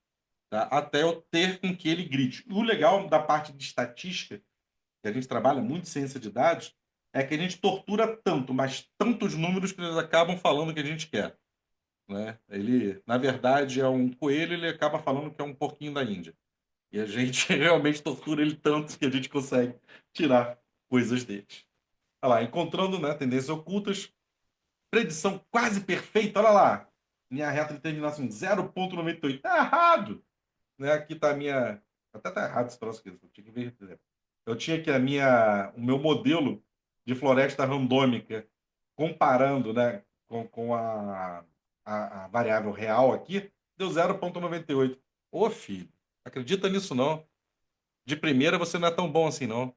Tá? Até eu ter com que ele grite. O legal da parte de estatística, que a gente trabalha muito ciência de dados, é que a gente tortura tanto, mas tantos números que eles acabam falando o que a gente quer. Né? Ele, na verdade, é um coelho, ele acaba falando que é um porquinho da Índia. E a gente realmente tortura ele tanto que a gente consegue tirar coisas deles. Olha lá, encontrando, né, tendências ocultas, predição quase perfeita, olha lá. Minha reta de terminação 0,98. Tá errado! Né? Aqui está a minha. Até tá errado esse troço aqui. Eu tinha que ver. Eu tinha aqui o meu modelo de floresta randômica comparando, né, com a variável real aqui, deu 0,98. Ô, filho, acredita nisso não? De primeira você não é tão bom assim, não.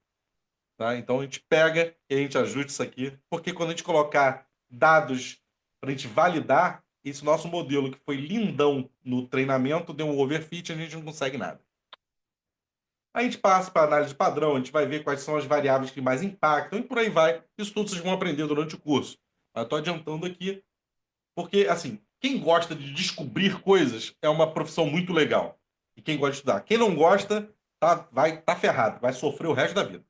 Tá? Então a gente pega e a gente ajusta isso aqui, porque quando a gente colocar dados para a gente validar, esse nosso modelo que foi lindão no treinamento, deu um overfit e a gente não consegue nada. A gente passa para análise de padrão, a gente vai ver quais são as variáveis que mais impactam e por aí vai. Isso tudo vocês vão aprender durante o curso. Eu estou adiantando aqui, porque, assim, quem gosta de descobrir coisas é uma profissão muito legal. E quem gosta de estudar. Quem não gosta, tá ferrado, vai sofrer o resto da vida.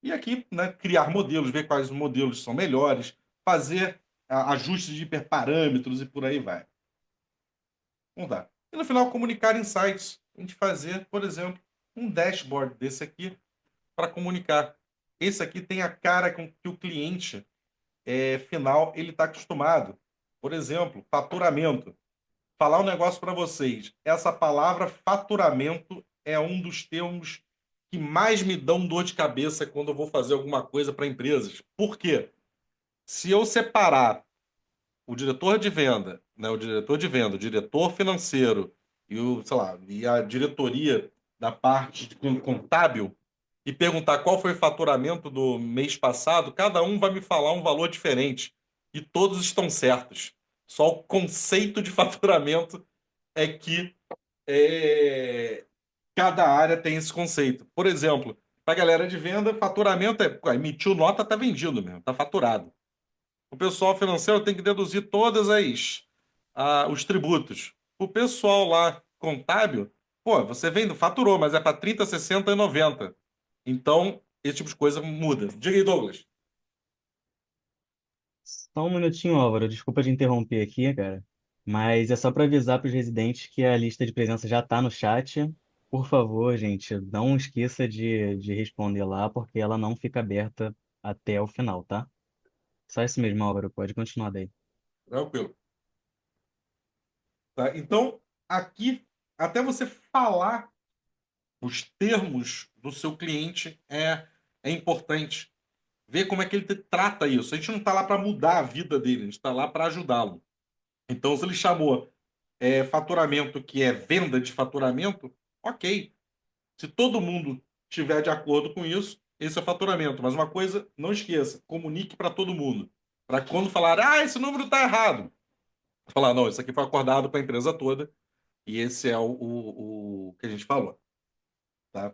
E aqui, né, criar modelos, ver quais modelos são melhores, fazer ajustes de hiperparâmetros e por aí vai. Vamos lá. E no final, comunicar insights. A gente fazer, por exemplo, um dashboard desse aqui para comunicar. Esse aqui tem a cara com que o cliente final ele está acostumado. Por exemplo, faturamento. Falar um negócio para vocês. Essa palavra faturamento é um dos termos que mais me dão dor de cabeça quando eu vou fazer alguma coisa para empresas. Por quê? Se eu separar o diretor de venda, né, o diretor de venda, o diretor financeiro e o, sei lá, e a diretoria da parte contábil e perguntar qual foi o faturamento do mês passado, cada um vai me falar um valor diferente e todos estão certos. Só o conceito de faturamento é que é, cada área tem esse conceito. Por exemplo, para a galera de venda, faturamento é, pô, emitiu nota, tá vendido mesmo, tá faturado. O pessoal financeiro tem que deduzir todas os tributos. O pessoal lá contábil, pô, você vende, faturou, mas é para 30, 60 e 90. Então, esse tipo de coisa muda. Diga aí, Douglas. Só um minutinho, Álvaro. Desculpa te interromper aqui, cara. Mas é só para avisar para os residentes que a lista de presença já está no chat. Por favor, gente, não esqueça de responder lá, porque ela não fica aberta até o final, tá? Só isso mesmo, Álvaro. Pode continuar daí. Tranquilo. Tá? Então, aqui, até você falar os termos do seu cliente é importante. Ver como é que ele trata isso. A gente não está lá para mudar a vida dele, a gente está lá para ajudá-lo. Então, se ele chamou faturamento, que é venda de faturamento, ok. Se todo mundo estiver de acordo com isso, esse é o faturamento. Mas uma coisa, não esqueça, comunique para todo mundo. Para quando falar, esse número está errado. Falar, não, isso aqui foi acordado com a empresa toda e esse é o que a gente falou. Tá?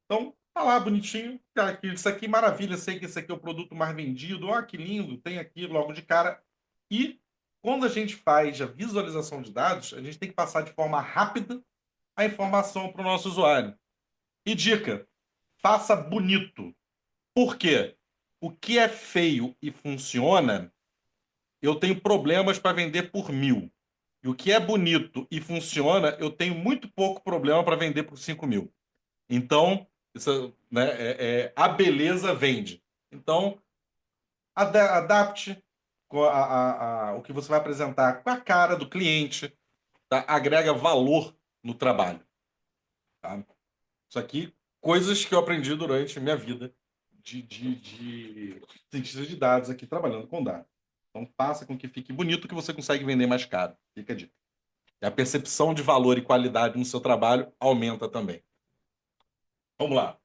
Então, tá lá bonitinho. Cara, isso aqui maravilha, sei que esse aqui é o produto mais vendido. Ó, que lindo, tem aqui logo de cara. E quando a gente faz a visualização de dados, a gente tem que passar de forma rápida a informação para o nosso usuário. E dica, faça bonito. Por quê? O que é feio e funciona, eu tenho problemas para vender por 1.000. E o que é bonito e funciona, eu tenho muito pouco problema para vender por 5.000. Então, isso, né, a beleza vende. Então, adapte o que você vai apresentar com a cara do cliente, tá? Agrega valor no trabalho. Tá? Isso aqui, coisas que eu aprendi durante a minha vida de cientista de dados aqui, trabalhando com dados. Então, faça com que fique bonito que você consegue vender mais caro. Fica a dica. E a percepção de valor e qualidade no seu trabalho aumenta também. Vamos lá.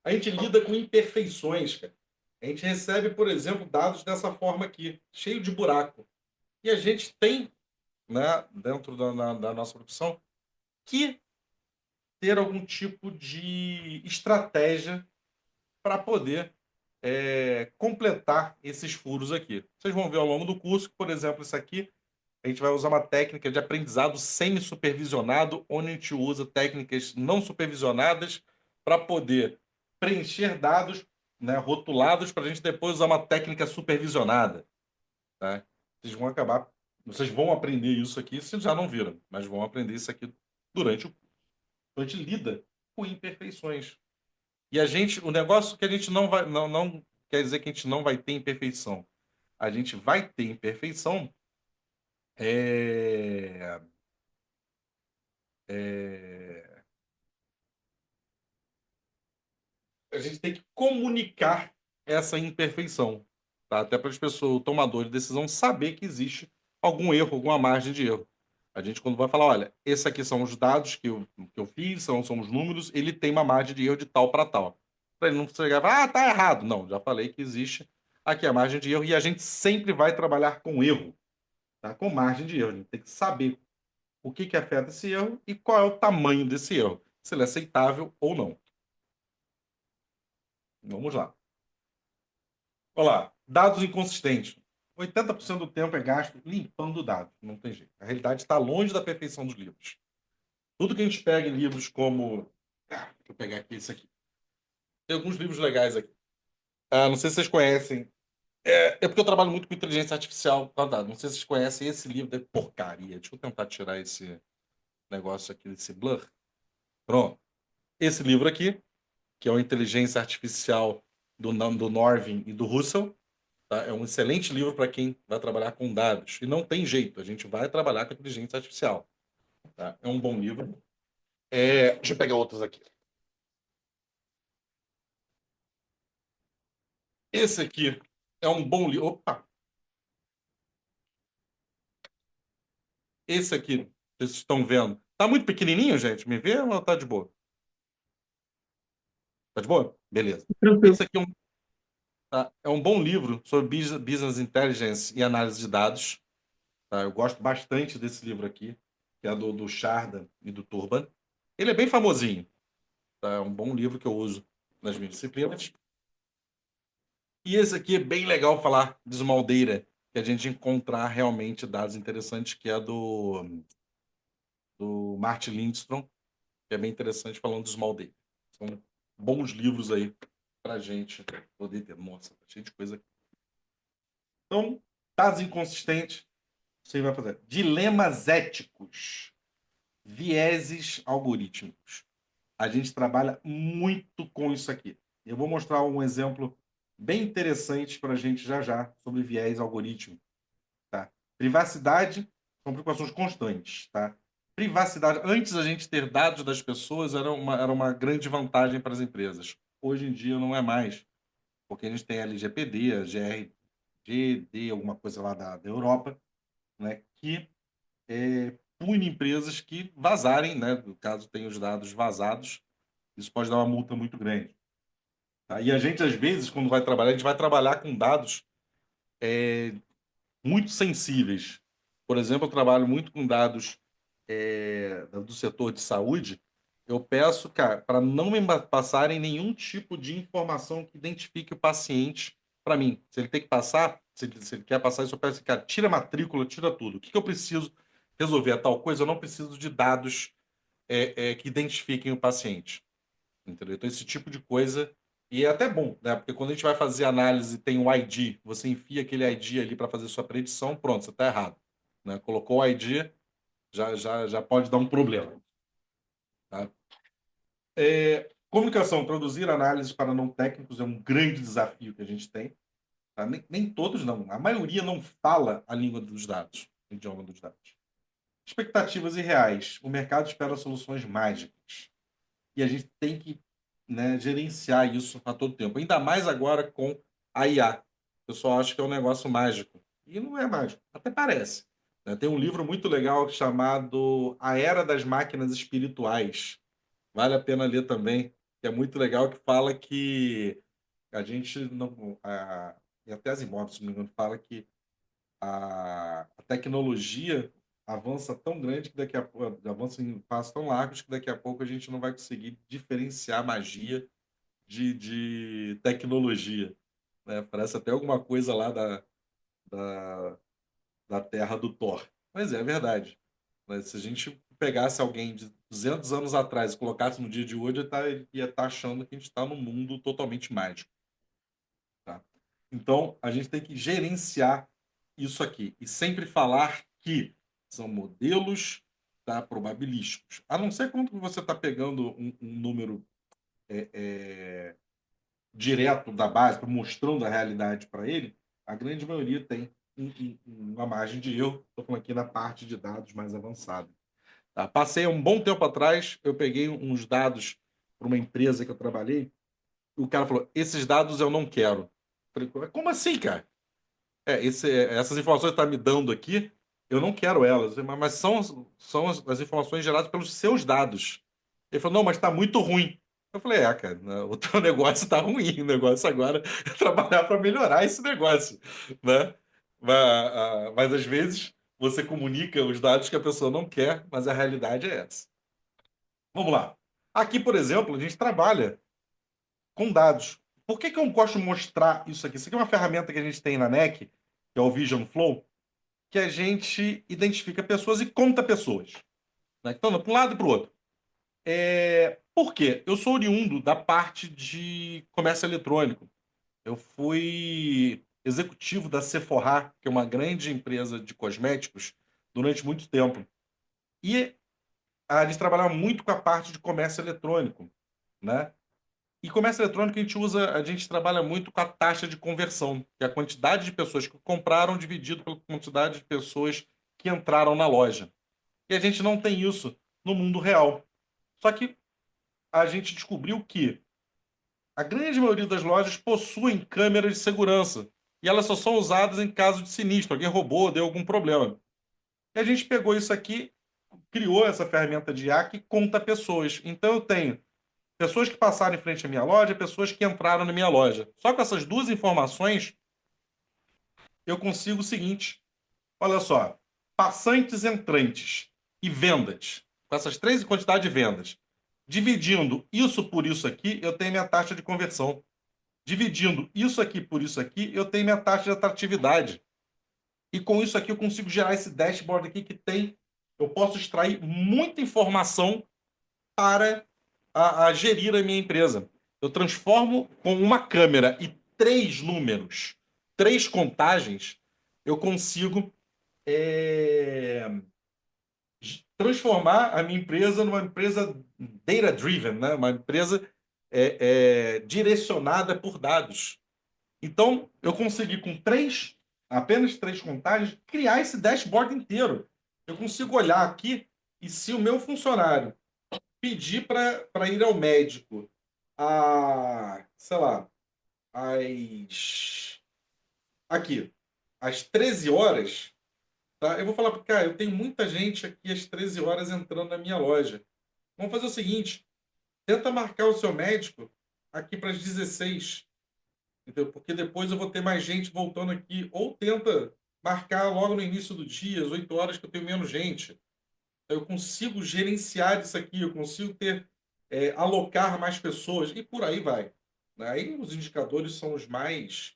A gente lida com imperfeições, cara. A gente recebe, por exemplo, dados dessa forma aqui, cheio de buraco. E a gente tem, né, dentro da nossa profissão, que ter algum tipo de estratégia para poder completar esses furos aqui. Vocês vão ver ao longo do curso que, por exemplo, isso aqui, a gente vai usar uma técnica de aprendizado semi-supervisionado, onde a gente usa técnicas não supervisionadas para poder preencher dados, né, rotulados, para a gente depois usar uma técnica supervisionada. Tá? Vocês vão aprender isso aqui, se já não viram, mas vão aprender isso aqui durante o curso. Então a gente lida com imperfeições. E o negócio que a gente não vai, não quer dizer que a gente não vai ter imperfeição. A gente vai ter imperfeição é, é, a gente tem que comunicar essa imperfeição, tá? Até para as pessoas, o tomador de decisão, saber que existe algum erro, alguma margem de erro. A gente, quando vai falar, olha, esses aqui são os dados que eu fiz, são os números, ele tem uma margem de erro de tal para tal. Para ele não chegar e falar, tá errado. Não, já falei que existe aqui a margem de erro e a gente sempre vai trabalhar com erro, tá? Com margem de erro. A gente tem que saber o que afeta esse erro e qual é o tamanho desse erro, se ele é aceitável ou não. Vamos lá. Olá, dados inconsistentes. 80% do tempo é gasto limpando dados, não tem jeito. A realidade está longe da perfeição dos livros. Tudo que a gente pega em livros como. Deixa eu pegar aqui esse aqui. Tem alguns livros legais aqui. Não sei se vocês conhecem. É porque eu trabalho muito com inteligência artificial. Não sei se vocês conhecem esse livro de porcaria. Deixa eu tentar tirar esse negócio aqui, esse blur. Pronto. Esse livro aqui, que é o Inteligência Artificial do Norvin e do Russell. Tá? É um excelente livro para quem vai trabalhar com dados. E não tem jeito, a gente vai trabalhar com inteligência artificial. Tá? É um bom livro. Deixa eu pegar outros aqui. Esse aqui é um bom livro. Opa! Esse aqui, vocês estão vendo. Tá muito pequenininho, gente? Me vê ou tá de boa? Tá de boa? Beleza. Tranquilo. Esse aqui é um bom livro sobre business intelligence e análise de dados. Tá? Eu gosto bastante desse livro aqui, que é do Sharda e do Turban. Ele é bem famosinho. Tá? É um bom livro que eu uso nas minhas disciplinas. E esse aqui é bem legal falar de Esmaldeira, que a gente encontrar realmente dados interessantes, que é do Martin Lindstrom, que é bem interessante falando do Esmaldeira. São bons livros aí para gente poder ter. Nossa, tá cheio de coisa aqui. Então, dados inconsistentes, você vai fazer. Dilemas éticos, vieses algorítmicos. A gente trabalha muito com isso aqui. Eu vou mostrar um exemplo bem interessante para a gente já sobre viés algorítmico. Tá? Privacidade são preocupações constantes. Tá? Privacidade, antes a gente ter dados das pessoas era uma grande vantagem para as empresas. Hoje em dia não é mais, porque a gente tem a LGPD, a GRGD, alguma coisa lá da Europa, né, que pune empresas que vazarem, né, no caso tem os dados vazados, isso pode dar uma multa muito grande. Tá? E a gente, às vezes, quando vai trabalhar, a gente vai trabalhar com dados muito sensíveis. Por exemplo, eu trabalho muito com dados do setor de saúde. Eu peço, cara, para não me passarem nenhum tipo de informação que identifique o paciente para mim. Se ele tem que passar, se ele quer passar isso, eu peço, cara, tira a matrícula, tira tudo. O que eu preciso resolver a tal coisa? Eu não preciso de dados que identifiquem o paciente. Entendeu? Então, esse tipo de coisa. E é até bom, né? Porque quando a gente vai fazer análise tem um ID, você enfia aquele ID ali para fazer sua predição, pronto, você está errado. Né? Colocou o ID, já pode dar um problema. Tá? Comunicação, traduzir análises para não técnicos é um grande desafio que a gente tem. Tá? Nem todos não, a maioria não fala a língua dos dados, o idioma dos dados. Expectativas irreais. O mercado espera soluções mágicas. E a gente tem que, né, gerenciar isso a todo tempo. Ainda mais agora com a IA. O pessoal acha que é um negócio mágico. E não é mágico. Até parece. Né? Tem um livro muito legal chamado A Era das Máquinas Espirituais. Vale a pena ler também, que é muito legal, que fala que a gente não... e até as imóveis, se não me engano, fala que a tecnologia avança tão grande que daqui a pouco avança em passos tão largos que daqui a pouco a gente não vai conseguir diferenciar magia de tecnologia, né? Parece até alguma coisa lá da, da terra do Thor. Mas é verdade. Mas se a gente pegasse alguém de 200 anos atrás e colocasse no dia de hoje, ia estar achando que a gente está num mundo totalmente mágico. Tá? Então, a gente tem que gerenciar isso aqui e sempre falar que são modelos, tá, probabilísticos. A não ser quando você está pegando um número é, é, direto da base, mostrando a realidade para ele, a grande maioria tem uma margem de erro. Estou falando aqui na parte de dados mais avançada. Tá? Passei um bom tempo atrás, eu peguei uns dados para uma empresa que eu trabalhei, e o cara falou: esses dados eu não quero. Eu falei, como assim, cara? Essas informações que está me dando aqui, eu não quero elas, mas são as informações geradas pelos seus dados. Ele falou, não, mas está muito ruim. Eu falei, cara, o teu negócio está ruim, o negócio agora é trabalhar para melhorar esse negócio, né? Mas às vezes você comunica os dados que a pessoa não quer, mas a realidade é essa. Vamos lá. Aqui, por exemplo, a gente trabalha com dados. Por que eu gosto de mostrar isso aqui? Isso aqui é uma ferramenta que a gente tem na NEC, que é o Vision Flow, que a gente identifica pessoas e conta pessoas. Né? Então, para um lado e para o outro. Por quê? Eu sou oriundo da parte de comércio eletrônico. Eu fui executivo da Sephora, que é uma grande empresa de cosméticos, durante muito tempo. E eles trabalhavam muito com a parte de comércio eletrônico, né? E comércio eletrônico a gente trabalha muito com a taxa de conversão, que é a quantidade de pessoas que compraram dividido pela quantidade de pessoas que entraram na loja. E a gente não tem isso no mundo real. Só que a gente descobriu que a grande maioria das lojas possuem câmeras de segurança e elas só são usadas em caso de sinistro, alguém roubou, deu algum problema. E a gente pegou isso aqui, criou essa ferramenta de IA que conta pessoas. Então eu tenho pessoas que passaram em frente à minha loja, pessoas que entraram na minha loja. Só com essas duas informações, eu consigo o seguinte: olha só, passantes, entrantes e vendas. Com essas três quantidades de vendas, dividindo isso por isso aqui, eu tenho minha taxa de conversão. Dividindo isso aqui por isso aqui, eu tenho minha taxa de atratividade. E com isso aqui eu consigo gerar esse dashboard aqui que tem, eu posso extrair muita informação para a gerir a minha empresa. Eu transformo com uma câmera e três números, três contagens, eu consigo transformar a minha empresa numa empresa data-driven, né? Uma empresa direcionada por dados. Então, eu consegui com apenas três contagens, criar esse dashboard inteiro. Eu consigo olhar aqui e se o meu funcionário pedir para ir ao médico sei lá, às, aqui, às 13 horas, tá? Eu vou falar, cara, eu tenho muita gente aqui às 13 horas entrando na minha loja. Vamos fazer o seguinte, tenta marcar o seu médico aqui para as 16, entendeu? Porque depois eu vou ter mais gente voltando aqui. Ou tenta marcar logo no início do dia, às 8 horas, que eu tenho menos gente. Eu consigo gerenciar isso aqui, eu consigo alocar mais pessoas e por aí vai. Aí os indicadores são os mais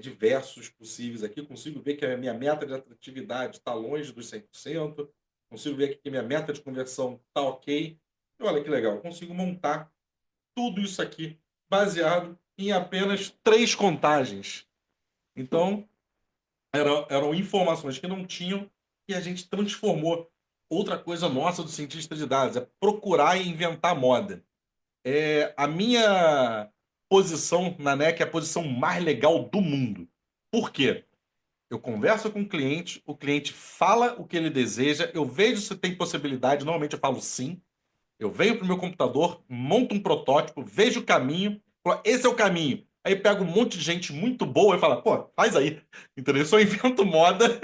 diversos possíveis aqui. Eu consigo ver que a minha meta de atratividade está longe dos 100%. Consigo ver que a minha meta de conversão está ok. E olha que legal, eu consigo montar tudo isso aqui baseado em apenas três contagens. Então, eram informações que não tinham e a gente transformou. Outra coisa nossa do cientista de dados é procurar e inventar moda. A minha posição na NEC é a posição mais legal do mundo. Por quê? Eu converso com o cliente fala o que ele deseja, eu vejo se tem possibilidade, normalmente eu falo sim. Eu venho para o meu computador, monto um protótipo, vejo o caminho, falo, esse é o caminho. Aí pego um monte de gente muito boa e falo, pô, faz aí. Entendeu? Eu só invento moda.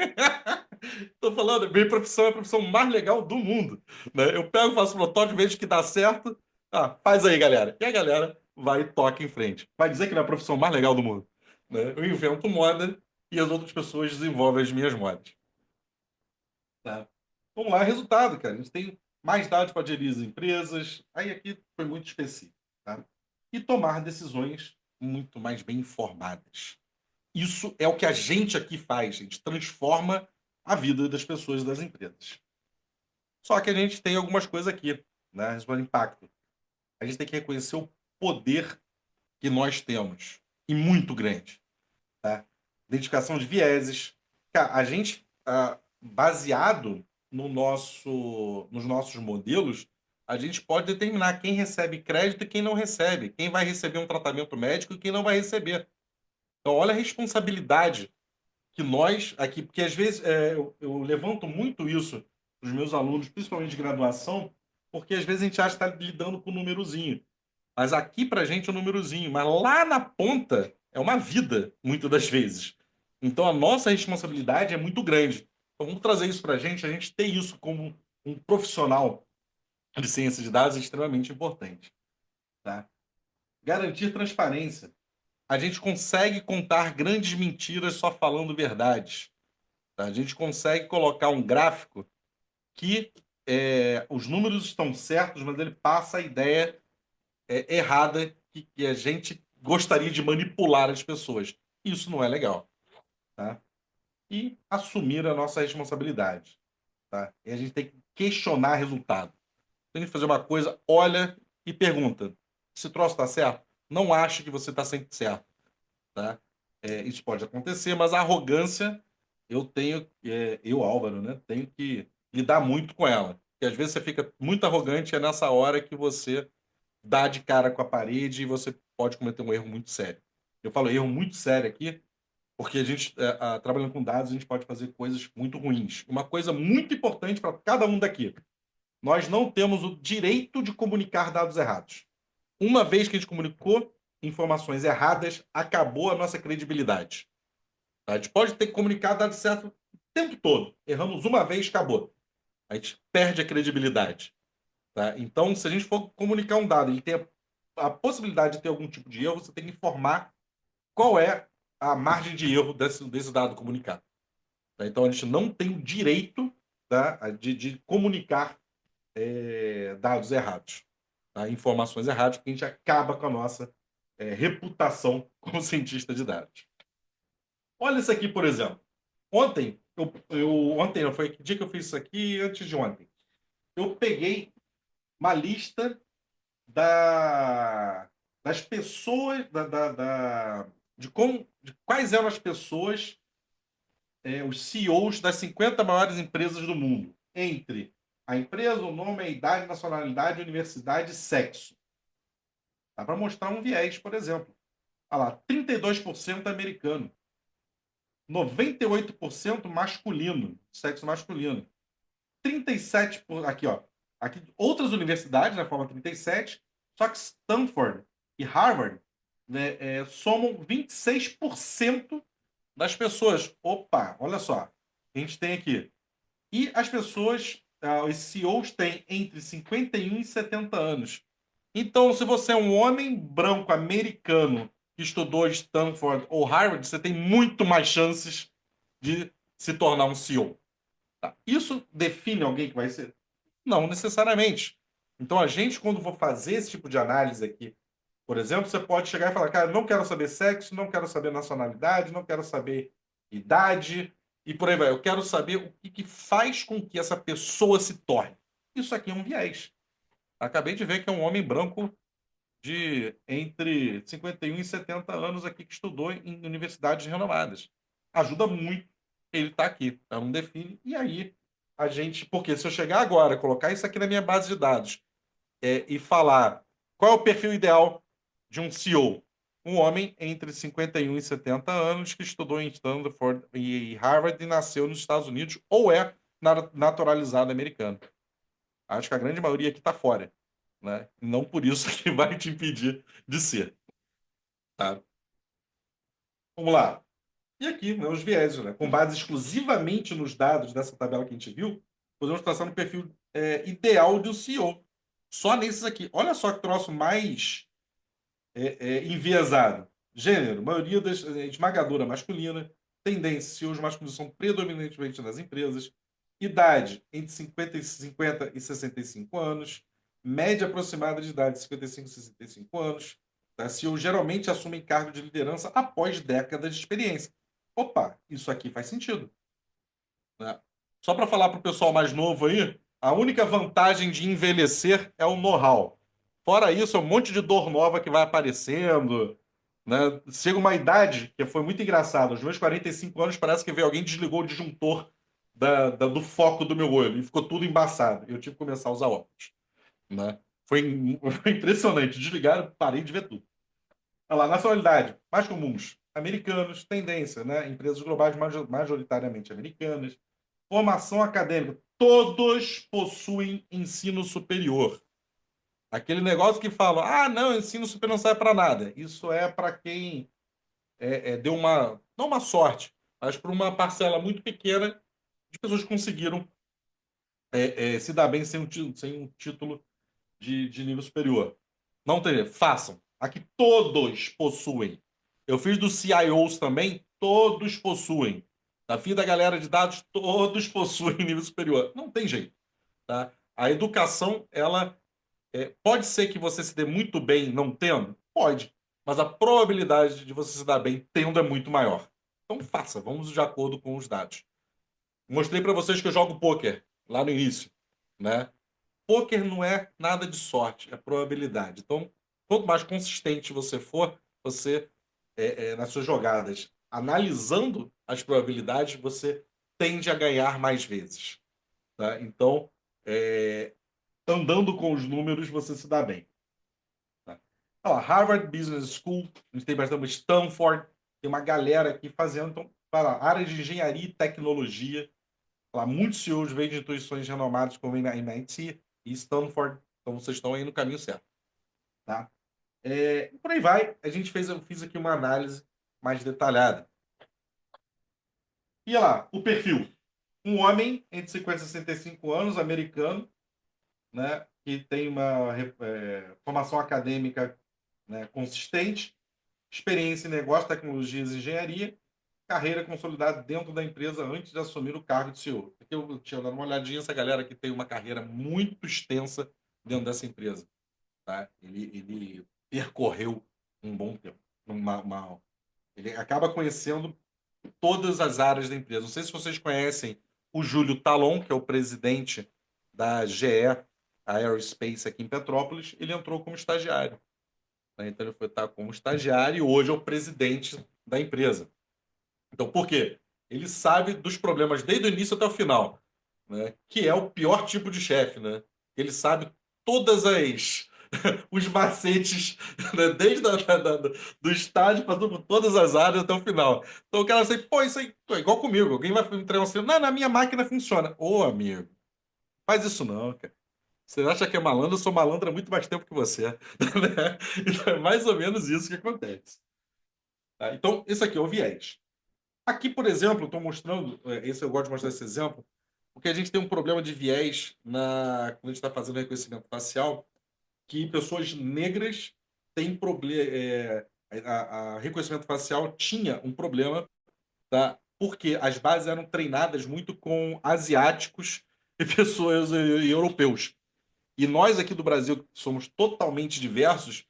Tô falando, minha profissão é a profissão mais legal do mundo. Né? Eu pego, faço protótipo, vejo que dá certo. Ah, faz aí, galera. E a galera vai e toca em frente. Vai dizer que não é a profissão mais legal do mundo. Né? Eu invento moda e as outras pessoas desenvolvem as minhas modas. Tá? Vamos lá, resultado, cara. A gente tem mais dados para gerir as empresas. Aí aqui foi muito específico. Tá? E tomar decisões muito mais bem informadas. Isso é o que a gente aqui faz. A gente transforma a vida das pessoas e das empresas. Só que a gente tem algumas coisas aqui, né? Resultado de impacto. A gente tem que reconhecer o poder que nós temos, e muito grande. Tá? Identificação de vieses. Cara, a gente, baseado nos nossos modelos, a gente pode determinar quem recebe crédito e quem não recebe, quem vai receber um tratamento médico e quem não vai receber. Então, olha a responsabilidade que nós aqui, porque às vezes eu levanto muito isso para os meus alunos, principalmente de graduação, porque às vezes a gente acha que está lidando com um númerozinho. Mas aqui para a gente é um númerozinho, mas lá na ponta é uma vida, muitas das vezes. Então a nossa responsabilidade é muito grande. Então vamos trazer isso para a gente ter isso como um profissional de ciência de dados é extremamente importante. Tá? Garantir transparência. A gente consegue contar grandes mentiras só falando verdades. Tá? A gente consegue colocar um gráfico que os números estão certos, mas ele passa a ideia errada que a gente gostaria de manipular as pessoas. Isso não é legal. Tá? E assumir a nossa responsabilidade. Tá? E a gente tem que questionar resultado. Tem que fazer uma coisa, olha e pergunta: esse troço está certo? Não acha que você está sempre certo. Tá? Isso pode acontecer, mas a arrogância eu, Álvaro, né, tenho que lidar muito com ela. Porque às vezes você fica muito arrogante e é nessa hora que você dá de cara com a parede e você pode cometer um erro muito sério. Eu falo erro muito sério aqui, porque a gente, trabalhando com dados, a gente pode fazer coisas muito ruins. Uma coisa muito importante para cada um daqui. nós não temos o direito de comunicar dados errados. Uma vez que a gente comunicou informações erradas, acabou a nossa credibilidade. Tá? A gente pode ter que comunicar dados certos o tempo todo. Erramos uma vez, acabou. A gente perde a credibilidade. Tá? Então, se a gente for comunicar um dado, ele tem a possibilidade de ter algum tipo de erro, você tem que informar qual é a margem de erro desse dado comunicado. Tá? Então, a gente não tem o direito, tá, de comunicar dados errados, tá? Informações erradas, porque a gente acaba com a nossa reputação como cientista de dados. Olha isso aqui, por exemplo. Ontem, ontem não foi que dia que eu fiz isso aqui? Antes de ontem. Eu peguei uma lista das pessoas, de quais eram as pessoas, os CEOs das 50 maiores empresas do mundo, entre a empresa, o nome, a idade, nacionalidade, universidade e sexo. Dá para mostrar um viés, por exemplo. Olha lá, 32% americano, 98% masculino, sexo masculino, 37%, aqui, ó, aqui, outras universidades, na forma 37, só que Stanford e Harvard, né, somam 26% das pessoas. Opa, olha só, a gente tem aqui. E as pessoas, os CEOs têm entre 51 e 70 anos. Então, se você é um homem branco americano que estudou em Stanford ou Harvard, você tem muito mais chances de se tornar um CEO. Tá? Isso define alguém que vai ser? Não necessariamente. Então, a gente, quando for fazer esse tipo de análise aqui, por exemplo, você pode chegar e falar, cara, não quero saber sexo, não quero saber nacionalidade, não quero saber idade, e por aí vai. Eu quero saber o que faz com que essa pessoa se torne. Isso aqui é um viés. Acabei de ver que é um homem branco de entre 51 e 70 anos aqui que estudou em universidades renomadas. Ajuda muito ele estar aqui. Não define. E aí, a gente. Porque se eu chegar agora, colocar isso aqui na minha base de dados e falar qual é o perfil ideal de um CEO? Um homem entre 51 e 70 anos que estudou em Stanford e Harvard e nasceu nos Estados Unidos ou é naturalizado americano. Acho que a grande maioria aqui está fora. Né? Não por isso que vai te impedir de ser. Tá? Vamos lá. E aqui, né, os vieses, né? Com base exclusivamente nos dados dessa tabela que a gente viu, podemos traçar um perfil ideal de um CEO. Só nesses aqui. Olha só que troço mais enviesado. Gênero, maioria esmagadora masculina. Tendência, CEOs masculinos são predominantemente nas empresas. Idade, entre 50 e 65 anos. Média aproximada de idade, 55 e 65 anos. Tá? CEOs geralmente assumem cargo de liderança após décadas de experiência. Opa, isso aqui faz sentido. Né? Só para falar para o pessoal mais novo aí, a única vantagem de envelhecer é o know-how. Fora isso, é um monte de dor nova que vai aparecendo. Né? Chega uma idade que foi muito engraçado. Aos meus 45 anos, parece que veio alguém e desligou o disjuntor do foco do meu olho e ficou tudo embaçado. Eu tive que começar a usar óculos. Né? Foi impressionante. Desligaram, parei de ver tudo. Olha lá, nacionalidade, mais comuns. Americanos, tendência, né? Empresas globais majoritariamente americanas. Formação acadêmica, todos possuem ensino superior. Aquele negócio que fala, não, ensino superior não serve para nada. Isso é para quem deu não uma sorte, mas para uma parcela muito pequena de pessoas que conseguiram se dar bem sem um título de nível superior. Não tem, façam. Aqui todos possuem. Eu fiz dos CIOs também, todos possuem. Da FII da galera de dados, todos possuem nível superior. Não tem jeito. Tá? A educação, ela pode ser que você se dê muito bem não tendo? Pode. Mas a probabilidade de você se dar bem tendo é muito maior. Então faça, vamos de acordo com os dados. Mostrei para vocês que eu jogo pôquer lá no início. Né? Pôquer não é nada de sorte, é probabilidade. Então, quanto mais consistente você for, você, nas suas jogadas, analisando as probabilidades, você tende a ganhar mais vezes. Tá? Então, andando com os números, você se dá bem. Tá? Ó, Harvard Business School, a gente tem bastante Stanford, tem uma galera aqui fazendo. Então, para a área de engenharia e tecnologia, lá, muitos CEOs vêm de instituições renomadas como a MIT, e Stanford. Então vocês estão aí no caminho certo, tá? Por aí vai. Eu fiz aqui uma análise mais detalhada. E olha lá, o perfil. Um homem entre 50 e 65 anos, americano, né, que tem uma formação acadêmica, né, consistente, experiência em negócio, tecnologias e engenharia, carreira consolidada dentro da empresa antes de assumir o cargo de CEO. Aqui eu tinha dado uma olhadinha, essa galera que tem uma carreira muito extensa dentro dessa empresa. Tá? Ele percorreu um bom tempo. Ele acaba conhecendo todas as áreas da empresa. Não sei se vocês conhecem o Júlio Talon, que é o presidente da GE Aerospace aqui em Petrópolis. Ele entrou como estagiário, né? Então ele foi estar como estagiário e hoje é o presidente da empresa. Então, por quê? Ele sabe dos problemas desde o início até o final, né? Que é o pior tipo de chefe, né? Ele sabe todas as os macetes, né? Desde do estágio, passando por todas as áreas até o final. Então o cara assim, pô, isso aí é igual comigo. Alguém vai me entregar um celular, não, na minha máquina funciona. Ô, amigo, faz isso não, cara. Você acha que é malandro? Eu sou malandro há muito mais tempo que você. Né? Então é mais ou menos isso que acontece. Tá? Então, esse aqui é o viés. Aqui, por exemplo, estou mostrando, esse eu gosto de mostrar esse exemplo, porque a gente tem um problema de viés quando a gente está fazendo reconhecimento facial, que pessoas negras têm problema. A reconhecimento facial tinha um problema, tá? Porque as bases eram treinadas muito com asiáticos e pessoas e europeus. E nós aqui do Brasil, que somos totalmente diversos,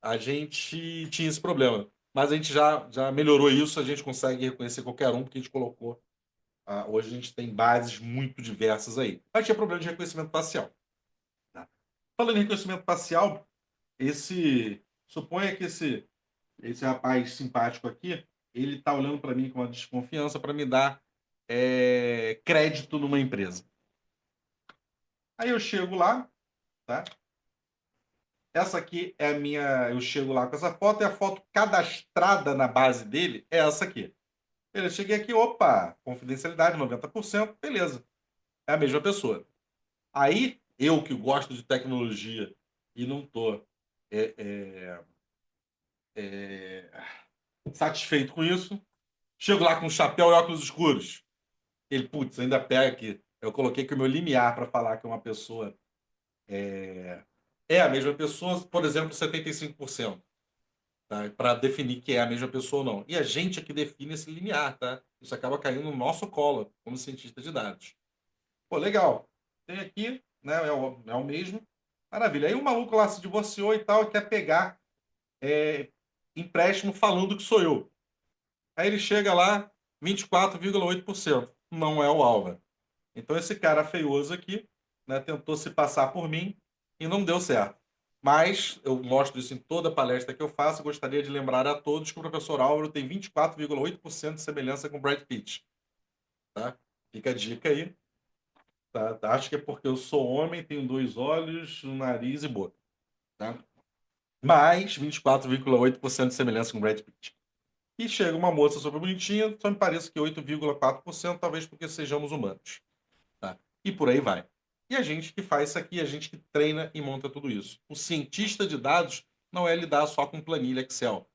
a gente tinha esse problema. Mas a gente já melhorou isso, a gente consegue reconhecer qualquer um, porque a gente colocou. Hoje a gente tem bases muito diversas aí. Mas tinha problema de reconhecimento facial. Tá? Falando em reconhecimento facial, suponha que esse rapaz simpático aqui, ele está olhando para mim com uma desconfiança para me dar crédito numa empresa. Aí eu chego lá, tá? Essa aqui é a minha. Eu chego lá com essa foto e a foto cadastrada na base dele é essa aqui. Eu cheguei aqui, opa, confidencialidade 90%, beleza. É a mesma pessoa. Aí, eu que gosto de tecnologia e não tô é, é, é, satisfeito com isso, chego lá com chapéu e óculos escuros. Ele, putz, ainda pega aqui. Eu coloquei que o meu limiar para falar que uma pessoa é a mesma pessoa, por exemplo, 75%. Tá? Para definir que é a mesma pessoa ou não. E a gente é que define esse limiar, tá? Isso acaba caindo no nosso colo, como cientista de dados. Pô, legal. Tem aqui, né? É o mesmo. Maravilha. Aí o maluco lá se divorciou e tal, e quer pegar empréstimo falando que sou eu. Aí ele chega lá, 24,8%. Não é o Álvaro. Então esse cara feioso aqui, né, tentou se passar por mim e não deu certo. Mas eu mostro isso em toda palestra que eu faço. Gostaria de lembrar a todos que o professor Álvaro tem 24,8% de semelhança com Brad Pitt. Tá? Fica a dica aí. Tá? Acho que é porque eu sou homem, tenho dois olhos, um nariz e boca. Tá? Mais 24,8% de semelhança com Brad Pitt. E chega uma moça super bonitinha, só me parece que 8,4%, talvez porque sejamos humanos. Tá? E por aí vai. E a gente que faz isso aqui, a gente que treina e monta tudo isso. O cientista de dados não é lidar só com planilha Excel.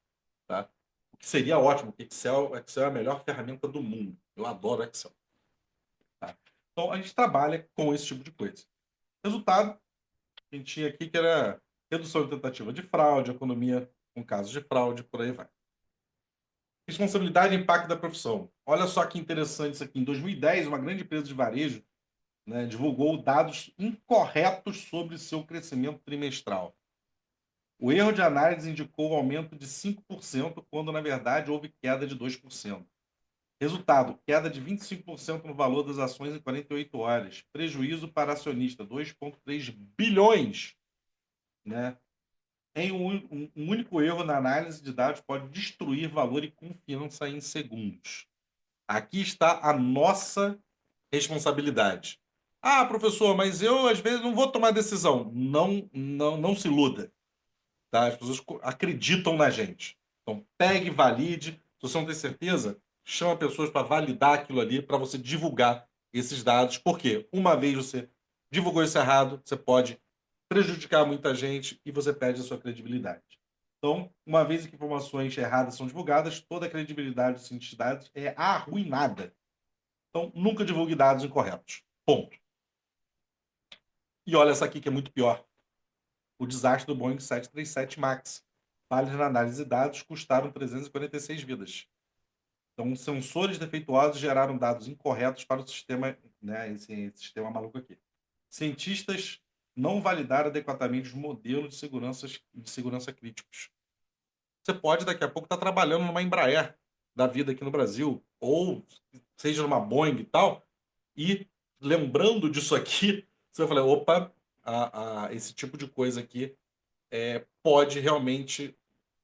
Tá? O que seria ótimo, porque Excel é a melhor ferramenta do mundo. Eu adoro Excel. Tá? Então a gente trabalha com esse tipo de coisa. Resultado, a gente tinha aqui que era redução de tentativa de fraude, economia com casos de fraude, por aí vai. Responsabilidade e impacto da profissão. Olha só que interessante isso aqui. Em 2010, uma grande empresa de varejo, né, divulgou dados incorretos sobre seu crescimento trimestral. O erro de análise indicou aumento de 5%, quando na verdade houve queda de 2%. Resultado: queda de 25% no valor das ações em 48 horas. Prejuízo para acionista: 2,3 bilhões. Né? Em um único erro na análise de dados pode destruir valor e confiança em segundos. Aqui está a nossa responsabilidade. Ah, professor, mas eu às vezes não vou tomar decisão. Não, não, não se iluda. Tá? As pessoas acreditam na gente. Então, pegue, valide. Se você não tem certeza, chama pessoas para validar aquilo ali, para você divulgar esses dados. Porque uma vez você divulgou isso errado, você pode prejudicar muita gente e você perde a sua credibilidade. Então, uma vez que informações erradas são divulgadas, toda a credibilidade dos cientistas de dados é arruinada. Então, nunca divulgue dados incorretos. Ponto. E olha essa aqui que é muito pior. O desastre do Boeing 737 MAX. Falhas na análise de dados custaram 346 vidas. Então, sensores defeituosos geraram dados incorretos para o sistema, né, esse sistema maluco aqui. Cientistas não validaram adequadamente os modelos de segurança críticos. Você pode, daqui a pouco, estar trabalhando numa Embraer da vida aqui no Brasil, ou seja, numa Boeing e tal, e lembrando disso aqui, você vai falar, opa, esse tipo de coisa aqui pode realmente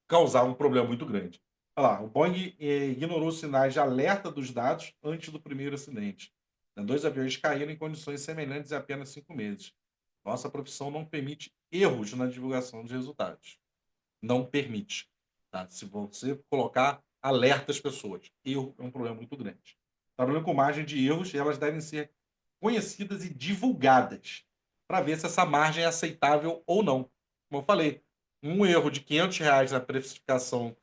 causar um problema muito grande. Olha lá, o Boeing ignorou os sinais de alerta dos dados antes do primeiro acidente. 2 aviões caíram em condições semelhantes em apenas 5 meses. Nossa profissão não permite erros na divulgação dos resultados. Não permite. Tá? Se você colocar alerta às pessoas, erro é um problema muito grande. Trabalhando com margem de erros, elas devem ser conhecidas e divulgadas para ver se essa margem é aceitável ou não. Como eu falei, um erro de R$ 500 na precificação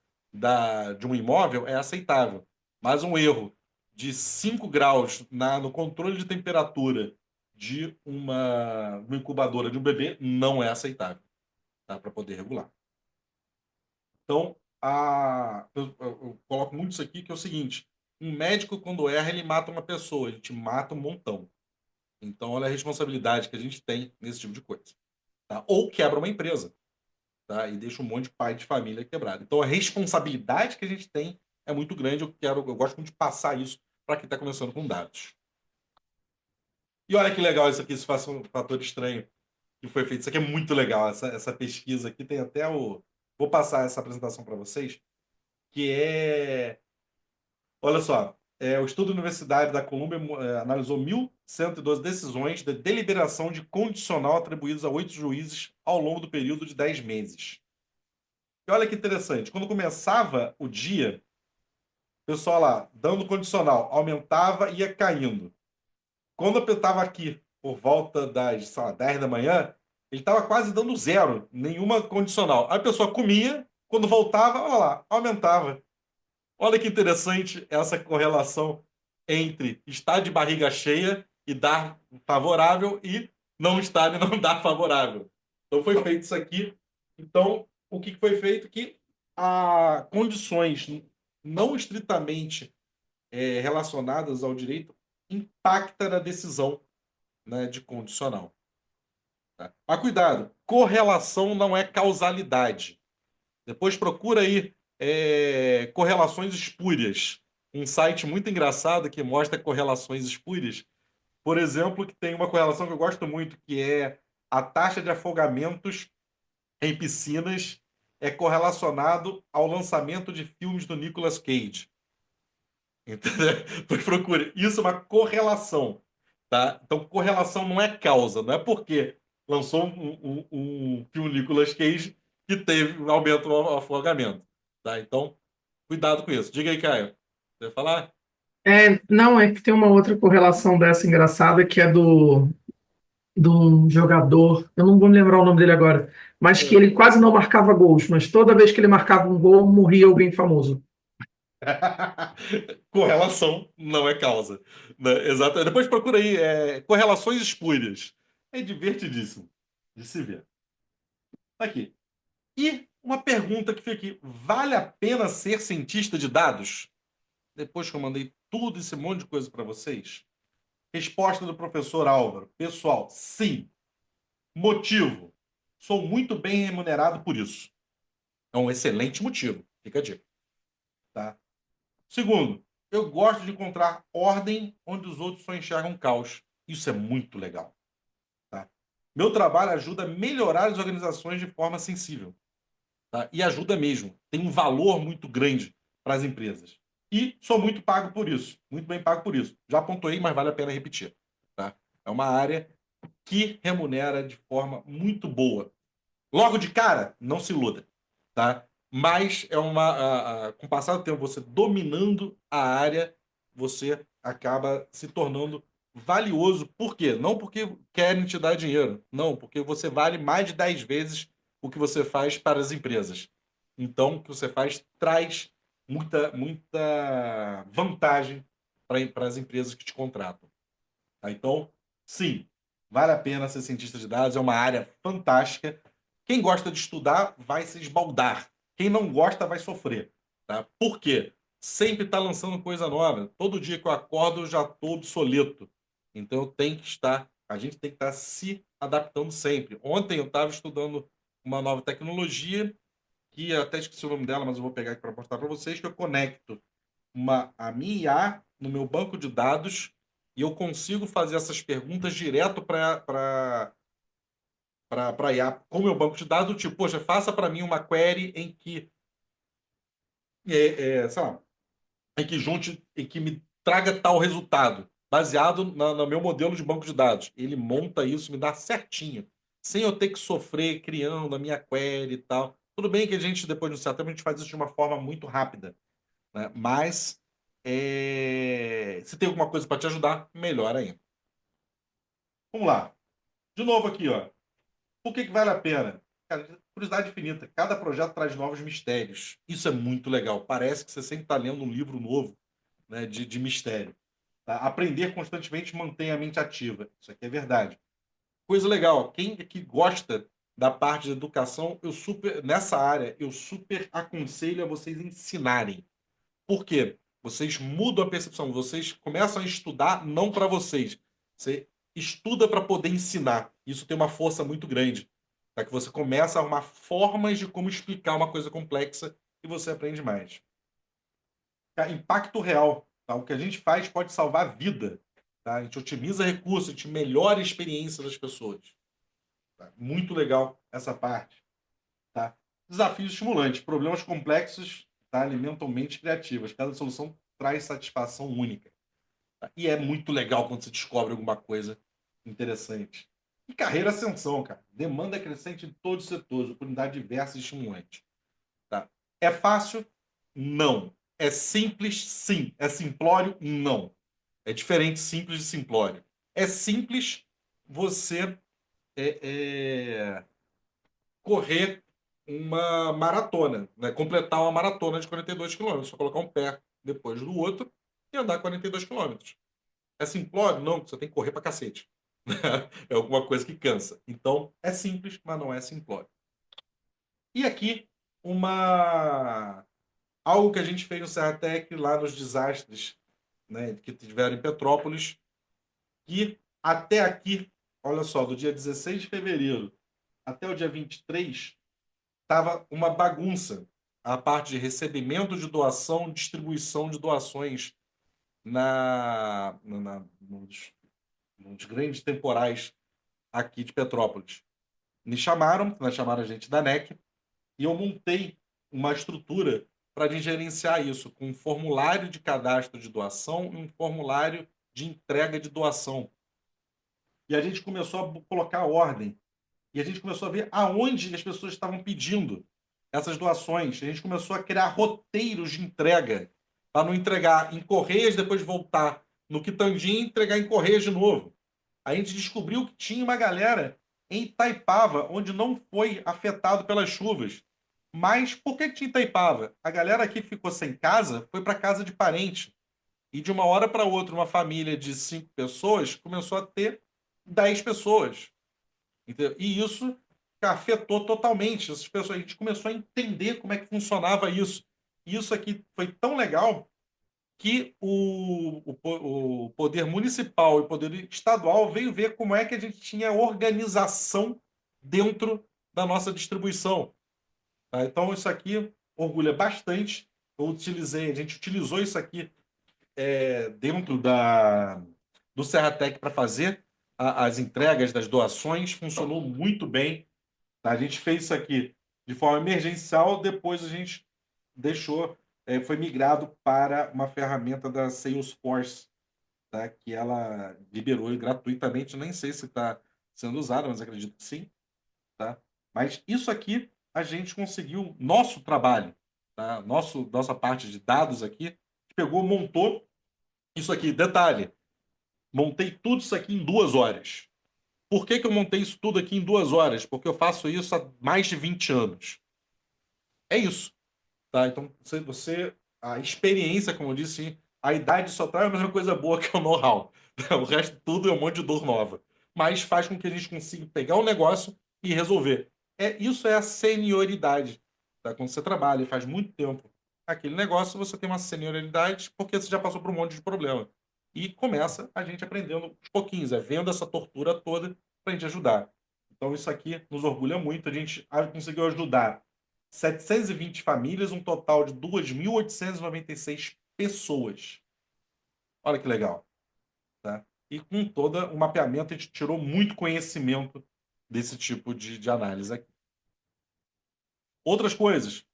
de um imóvel é aceitável, mas um erro de 5 graus no controle de temperatura de uma incubadora de um bebê não é aceitável, tá? Para poder regular. Então, eu coloco muito isso aqui, que é o seguinte: um médico, quando erra, ele mata uma pessoa, ele te mata um montão. Então, olha a responsabilidade que a gente tem nesse tipo de coisa. Tá? Ou quebra uma empresa, tá? E deixa um monte de pai de família quebrado. Então, a responsabilidade que a gente tem é muito grande. Eu gosto muito de passar isso para quem está começando com dados. E olha que legal isso aqui, esse fator estranho que foi feito. Isso aqui é muito legal, essa pesquisa aqui. Tem até o... Vou passar essa apresentação para vocês, que é... Olha só, o estudo da Universidade da Colômbia analisou 1.112 decisões de deliberação de condicional atribuídas a 8 juízes ao longo do período de 10 meses. E olha que interessante, quando começava o dia, o pessoal lá, dando condicional, aumentava e ia caindo. Quando eu estava aqui por volta das, sei lá, 10 da manhã, ele estava quase dando zero, nenhuma condicional. Aí a pessoa comia, quando voltava, olha lá, aumentava. Olha que interessante essa correlação entre estar de barriga cheia e dar favorável e não estar e não dar favorável. Então foi feito isso aqui. Então, o que foi feito? Que há condições não estritamente relacionadas ao direito impacta na decisão, né, de condicional. Tá? Mas cuidado, correlação não é causalidade. Depois procura aí correlações espúrias. Um site muito engraçado que mostra correlações espúrias. Por exemplo, que tem uma correlação que eu gosto muito, que é a taxa de afogamentos em piscinas é correlacionado ao lançamento de filmes do Nicolas Cage. Entendeu? Pois procure. Isso é uma correlação. Tá? Então, correlação não é causa. Não é porque lançou um filme Nicolas Cage que teve um aumento no afogamento. Tá? Então, cuidado com isso. Diga aí, Caio. Você vai falar? Não, é que tem uma outra correlação dessa engraçada que é do jogador, eu não vou me lembrar o nome dele agora, mas que ele quase não marcava gols, mas toda vez que ele marcava um gol, morria alguém famoso. Correlação não é causa. Né? Exato. Depois procura aí correlações espúrias. É divertidíssimo de se ver. Aqui. E uma pergunta que fica aqui: vale a pena ser cientista de dados? Depois que eu mandei tudo esse monte de coisa para vocês. Resposta do professor Álvaro. Pessoal, sim. Motivo: sou muito bem remunerado por isso. É um excelente motivo. Fica a dica. Tá? Segundo, eu gosto de encontrar ordem onde os outros só enxergam caos. Isso é muito legal. Tá? Meu trabalho ajuda a melhorar as organizações de forma sensível. Tá? E ajuda mesmo. Tem um valor muito grande para as empresas. E sou muito pago por isso. Muito bem pago por isso. Já pontuei, mas vale a pena repetir. Tá? É uma área que remunera de forma muito boa. Logo de cara, não se iluda. Tá? Mas com o passar do tempo, você dominando a área, você acaba se tornando valioso. Por quê? Não porque querem te dar dinheiro. Não, porque você vale mais de 10 vezes o que você faz para as empresas. Então, o que você faz traz muita vantagem para as empresas que te contratam. Tá? Então, sim, vale a pena ser cientista de dados, é uma área fantástica. Quem gosta de estudar vai se esbaldar. Quem não gosta vai sofrer. Tá? Por quê? Sempre está lançando coisa nova. Todo dia que eu acordo eu já estou obsoleto. Então eu tenho que estar, a gente tem que estar se adaptando sempre. Ontem eu estava estudando uma nova tecnologia, que eu até esqueci o nome dela, mas eu vou pegar aqui para mostrar para vocês, que eu conecto a minha IA no meu banco de dados e eu consigo fazer essas perguntas direto para IA com o meu banco de dados, tipo, poxa, faça para mim uma query em que, sei lá, em que junte, em que me traga tal resultado, baseado no meu modelo de banco de dados. Ele monta isso, me dá certinho, sem eu ter que sofrer criando a minha query e tal. Tudo bem que a gente, depois de um certo tempo, a gente faz isso de uma forma muito rápida, né? Mas se tem alguma coisa para te ajudar, melhor ainda. Vamos lá. De novo aqui, ó. Por que vale a pena? Cara, curiosidade infinita. Cada projeto traz novos mistérios. Isso é muito legal. Parece que você sempre está lendo um livro novo, né, de mistério. Tá? Aprender constantemente mantém a mente ativa. Isso aqui é verdade. Coisa legal. Quem que gosta da parte de educação, nessa área, eu super aconselho a vocês ensinarem. Por quê? Vocês mudam a percepção, vocês começam a estudar não para vocês. Você estuda para poder ensinar. Isso tem uma força muito grande. Tá? Que você começa a arrumar formas de como explicar uma coisa complexa e você aprende mais. Tá? Impacto real. Tá? O que a gente faz pode salvar a vida. Tá? A gente otimiza recursos, a gente melhora a experiência das pessoas. Tá? Muito legal essa parte. Tá? Desafios estimulantes. Problemas complexos, tá? Alimentam mentes criativas. Cada solução traz satisfação única. Tá? E é muito legal quando você descobre alguma coisa interessante. E carreira ascensão, cara. Demanda crescente em todos os setores, oportunidade diversa e estimulante. Tá? É fácil? Não. É simples? Sim. É simplório? Não. É diferente simples de simplório. É simples você correr uma maratona, né? Completar uma maratona de 42 quilômetros, só colocar um pé depois do outro e andar 42 quilômetros. É simplório? Não, você tem que correr pra cacete. É alguma coisa que cansa. Então, é simples, mas não é simplório. E aqui, algo que a gente fez no Serratec lá nos desastres, né, que tiveram em Petrópolis, que até aqui, olha só, do dia 16 de fevereiro até o dia 23, estava uma bagunça a parte de recebimento de doação, distribuição de doações nos grandes temporais aqui de Petrópolis. Chamaram a gente da NEC, e eu montei uma estrutura para gerenciar isso, com um formulário de cadastro de doação e um formulário de entrega de doação. E a gente começou a colocar ordem. E a gente começou a ver aonde as pessoas estavam pedindo essas doações. A gente começou a criar roteiros de entrega, para não entregar em Correios, depois voltar no Quitandinha e entregar em Correios de novo. A gente descobriu que tinha uma galera em Itaipava, onde não foi afetado pelas chuvas. Mas por que tinha Itaipava? A galera que ficou sem casa foi para casa de parente. E de uma hora para outra, uma família de 5 pessoas começou a ter 10 pessoas. Entendeu? E isso afetou totalmente essas pessoas. A gente começou a entender como é que funcionava isso. E isso aqui foi tão legal que o poder municipal e o poder estadual veio ver como é que a gente tinha organização dentro da nossa distribuição. Tá? Então, isso aqui orgulha bastante. A gente utilizou isso aqui dentro do Serratec para fazer as entregas das doações, funcionou muito bem. Tá? A gente fez isso aqui de forma emergencial, depois a gente foi migrado para uma ferramenta da Salesforce, tá? Que ela liberou gratuitamente, nem sei se está sendo usada, mas acredito que sim. Tá? Mas isso aqui a gente conseguiu, nosso trabalho, tá? Nossa parte de dados aqui, pegou, montou isso aqui. Detalhe, montei tudo isso aqui em 2 horas. Por que que eu montei isso tudo aqui em 2 horas? Porque eu faço isso há mais de 20 anos. É isso, tá? Então, a experiência, como eu disse, a idade só traz a mesma coisa boa que é o know-how. O resto tudo é um monte de dor nova. Mas faz com que a gente consiga pegar o negócio e resolver. Isso é a senioridade, tá? Quando você trabalha e faz muito tempo aquele negócio, você tem uma senioridade porque você já passou por um monte de problema. E começa a gente aprendendo aos pouquinhos, vendo essa tortura toda para a gente ajudar. Então, isso aqui nos orgulha muito. A gente conseguiu ajudar 720 famílias, um total de 2.896 pessoas. Olha que legal, tá? E com todo o mapeamento, a gente tirou muito conhecimento desse tipo de análise aqui. Outras coisas,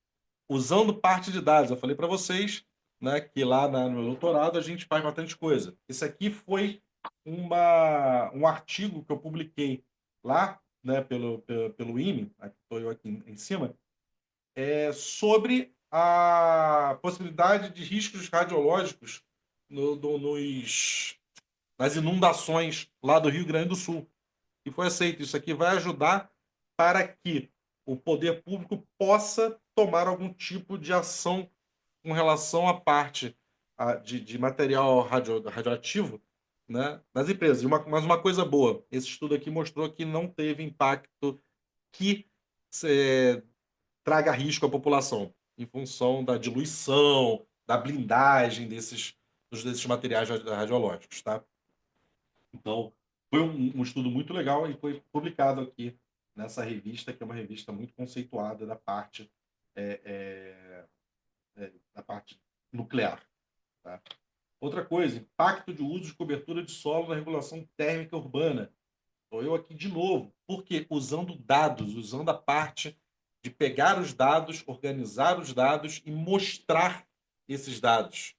usando parte de dados. Eu falei para vocês, né, que lá no meu doutorado a gente faz bastante coisa. Esse aqui foi um artigo que eu publiquei lá, né, pelo IME, estou eu aqui em cima, sobre a possibilidade de riscos radiológicos nas inundações lá do Rio Grande do Sul. E foi aceito. Isso aqui vai ajudar para que o poder público possa tomar algum tipo de ação com relação à parte de material radioativo, né, nas empresas. Mas uma coisa boa, esse estudo aqui mostrou que não teve impacto que é, traga risco à população, em função da diluição, da blindagem desses materiais radiológicos, tá? Então, foi um estudo muito legal e foi publicado aqui nessa revista, que é uma revista muito conceituada é, é, da parte nuclear, tá? Outra coisa, impacto de uso de cobertura de solo na regulação térmica urbana. Estou eu aqui de novo, porque usando dados, usando a parte de pegar os dados, organizar os dados e mostrar esses dados.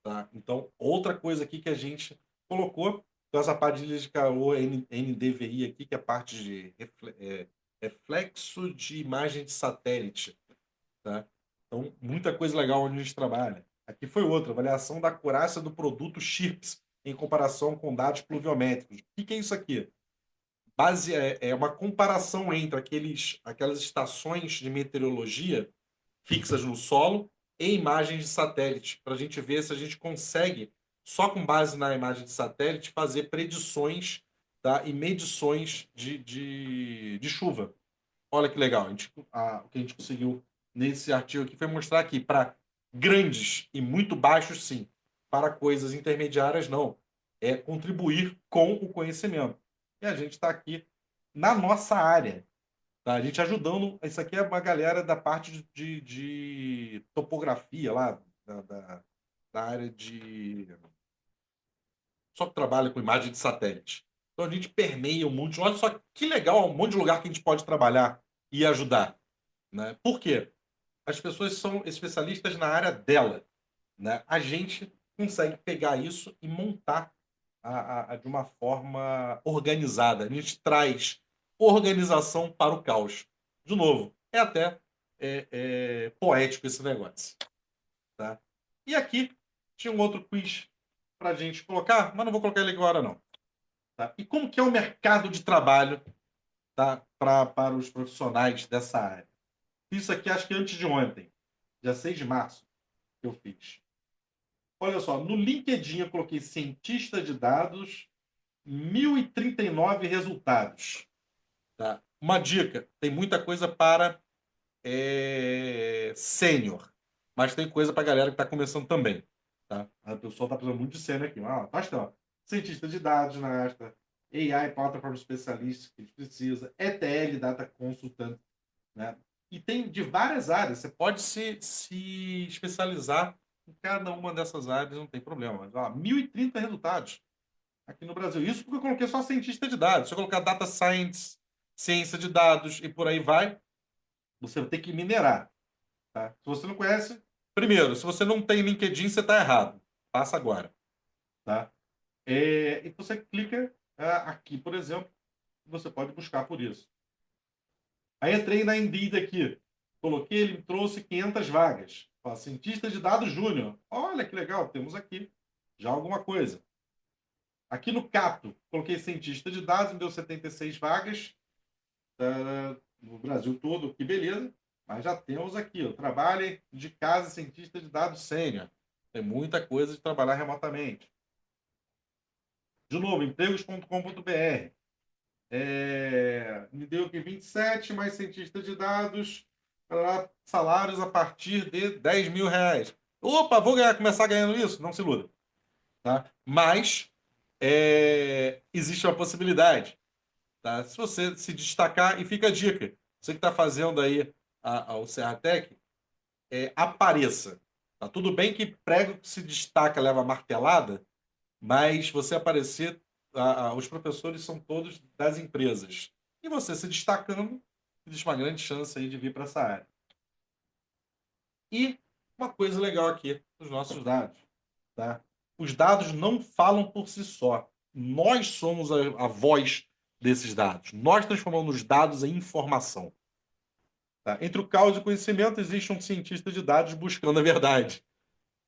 Tá? Então, outra coisa aqui que a gente colocou, então essa parte de caô NDVI aqui, que é a parte de reflexo de imagem de satélite. Tá? Então, muita coisa legal onde a gente trabalha. Aqui foi outra, avaliação da acurácia do produto CHIRPS em comparação com dados pluviométricos. O que é isso aqui? É uma comparação entre aquelas estações de meteorologia fixas no solo e imagens de satélite, para a gente ver se a gente consegue, só com base na imagem de satélite, fazer predições, tá, e medições de chuva. Olha que legal. O que a gente conseguiu nesse artigo aqui foi mostrar que para grandes e muito baixos, sim. Para coisas intermediárias, não. É contribuir com o conhecimento. E a gente está aqui na nossa área. Tá? A gente ajudando. Isso aqui é uma galera da parte de topografia lá, da área de. Só que trabalha com imagem de satélite. Então a gente permeia um monte. Olha só que legal, um monte de lugar que a gente pode trabalhar e ajudar. Né? Por quê? As pessoas são especialistas na área dela. Né? A gente consegue pegar isso e montar de uma forma organizada. A gente traz organização para o caos. De novo, é até poético esse negócio. Tá? E aqui tinha um outro quiz para a gente colocar, mas não vou colocar ele agora, não. Tá? E como que é o mercado de trabalho, tá, para os profissionais dessa área? Isso aqui acho que antes de ontem, dia 6 de março, que eu fiz. Olha só, no LinkedIn eu coloquei cientista de dados, 1.039 resultados. Tá? Uma dica, tem muita coisa para sênior, mas tem coisa para galera que está começando também. Tá? A pessoa está precisando muito de sênior aqui. Ó, cientista de dados na Asta, AI, plataforma especialista que a gente precisa, ETL, Data Consultant, né? E tem de várias áreas. Você pode se especializar em cada uma dessas áreas, não tem problema. Mas, 1.030 resultados aqui no Brasil. Isso porque eu coloquei só cientista de dados. Se eu colocar data science, ciência de dados e por aí vai, você vai ter que minerar. Tá? Se você não conhece, primeiro, se você não tem LinkedIn, você está errado. Passa agora. Tá? E você clica aqui, por exemplo, você pode buscar por isso. Aí entrei na Indeed aqui. Coloquei, ele me trouxe 500 vagas. Fala, cientista de dados júnior. Olha que legal, temos aqui já alguma coisa. Aqui no Cato, coloquei cientista de dados, me deu 76 vagas no Brasil todo, que beleza. Mas já temos aqui, ó, trabalhe de casa cientista de dados sênior. Tem muita coisa de trabalhar remotamente. De novo, empregos.com.br. Me deu aqui 27, mais cientista de dados, salários a partir de 10 mil reais. Opa, vou começar ganhando isso? Não se iluda. Tá? Mas existe uma possibilidade. Tá? Se você se destacar, e fica a dica, você que está fazendo aí o Serratec, apareça. Tá? Tudo bem que prego que se destaca leva martelada, mas você aparecer, os professores são todos das empresas. E você se destacando, existe uma grande chance aí de vir para essa área. E uma coisa legal aqui dos nossos dados. Tá? Os dados não falam por si só. Nós somos a voz desses dados. Nós transformamos os dados em informação. Tá? Entre o caos e o conhecimento, existe um cientista de dados buscando a verdade.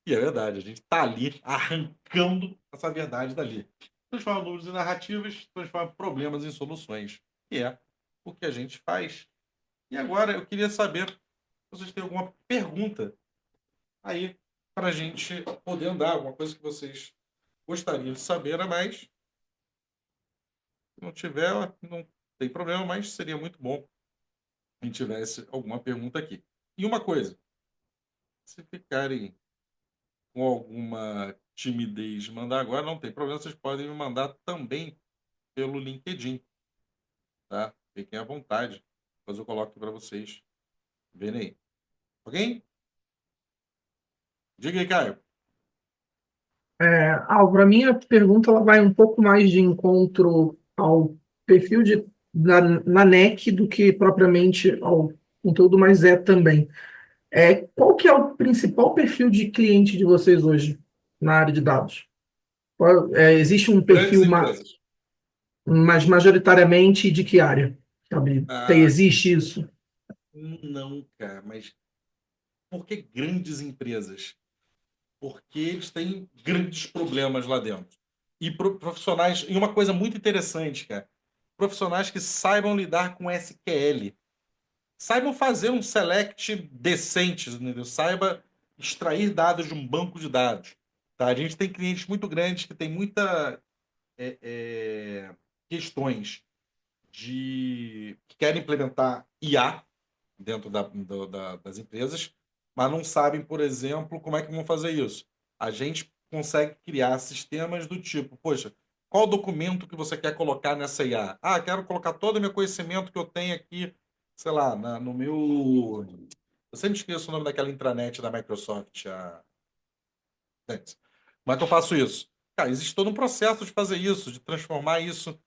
E é verdade, a gente está ali arrancando essa verdade dali. Transforma números em narrativas, transforma problemas em soluções. E é o que a gente faz. E agora eu queria saber se vocês têm alguma pergunta aí para a gente poder andar, alguma coisa que vocês gostariam de saber a mais. Se não tiver, não tem problema, mas seria muito bom se tivesse alguma pergunta aqui. E uma coisa, se ficarem com alguma timidez de mandar agora, não tem problema, vocês podem me mandar também pelo LinkedIn, tá? Fiquem à vontade. Depois eu coloco aqui para vocês verem aí. Ok? Diga aí, Caio. Álvaro, a minha pergunta ela vai um pouco mais de encontro ao perfil na NEC do que propriamente ao conteúdo, mas também. Qual que é o principal perfil de cliente de vocês hoje na área de dados? Existe um Grandes perfil, empresas. mas majoritariamente de que área? Sabe? Ah, Existe isso? não, cara, mas por que grandes empresas? Porque eles têm grandes problemas lá dentro. E profissionais, e uma coisa muito interessante, cara, profissionais que saibam lidar com SQL, saibam fazer um select decente, entendeu? Saiba extrair dados de um banco de dados. Tá? A gente tem clientes muito grandes que têm muita questões que querem implementar IA dentro das empresas, mas não sabem, por exemplo, como é que vão fazer isso. A gente consegue criar sistemas do tipo, poxa, qual documento que você quer colocar nessa IA? Ah, quero colocar todo o meu conhecimento que eu tenho aqui, sei lá, no meu... Eu sempre esqueço o nome daquela intranet da Microsoft. Como é que eu faço isso? Cara, existe todo um processo de fazer isso, de transformar isso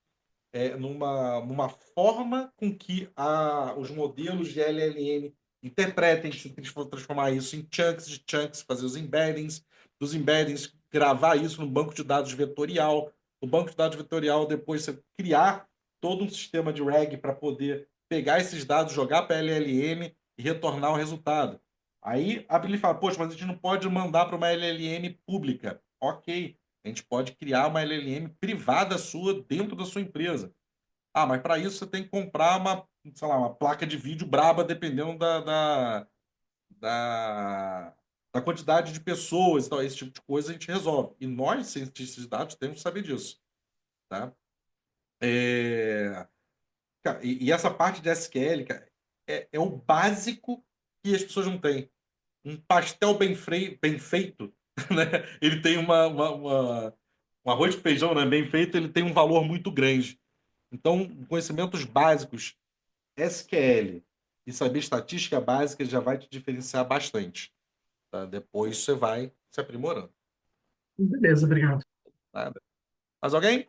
numa forma com que os modelos de LLM interpretem, se eles for transformar isso em chunks de chunks, fazer os embeddings, dos embeddings, gravar isso no banco de dados vetorial. No banco de dados vetorial, depois você criar todo um sistema de RAG para poder pegar esses dados, jogar para a LLM e retornar o resultado. Aí a Billy fala, poxa, mas a gente não pode mandar para uma LLM pública. Ok, a gente pode criar uma LLM privada sua dentro da sua empresa. Ah, mas para isso você tem que comprar sei lá, uma placa de vídeo braba, dependendo da, da quantidade de pessoas, então, esse tipo de coisa a gente resolve. E nós, cientistas de dados, temos que saber disso. Tá? Cara, e essa parte de SQL, cara, é o básico que as pessoas não têm. Um pastel bem feito, né? Ele tem um arroz com feijão, né? Bem feito, ele tem um valor muito grande. Então, conhecimentos básicos, SQL e saber estatística básica já vai te diferenciar bastante. Tá? Depois você vai se aprimorando. Beleza, obrigado. Nada. Mais alguém?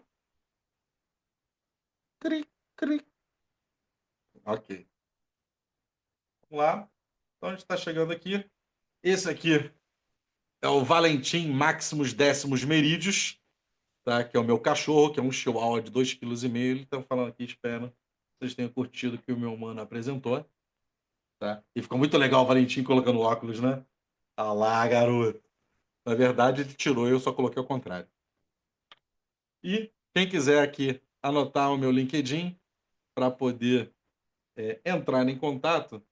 Cri, cri. Ok. Vamos lá. Então a gente está chegando aqui. Esse aqui é o Valentim Maximus Décimos Merídios, tá? Que é o meu cachorro, que é um chihuahua de 2,5 kg. Ele está falando aqui, espero que vocês tenham curtido o que o meu mano apresentou. Tá? E ficou muito legal o Valentim colocando óculos, né? Ah lá, garoto. Na verdade, ele tirou, eu só coloquei ao contrário. E quem quiser aqui anotar o meu LinkedIn para poder entrar em contato,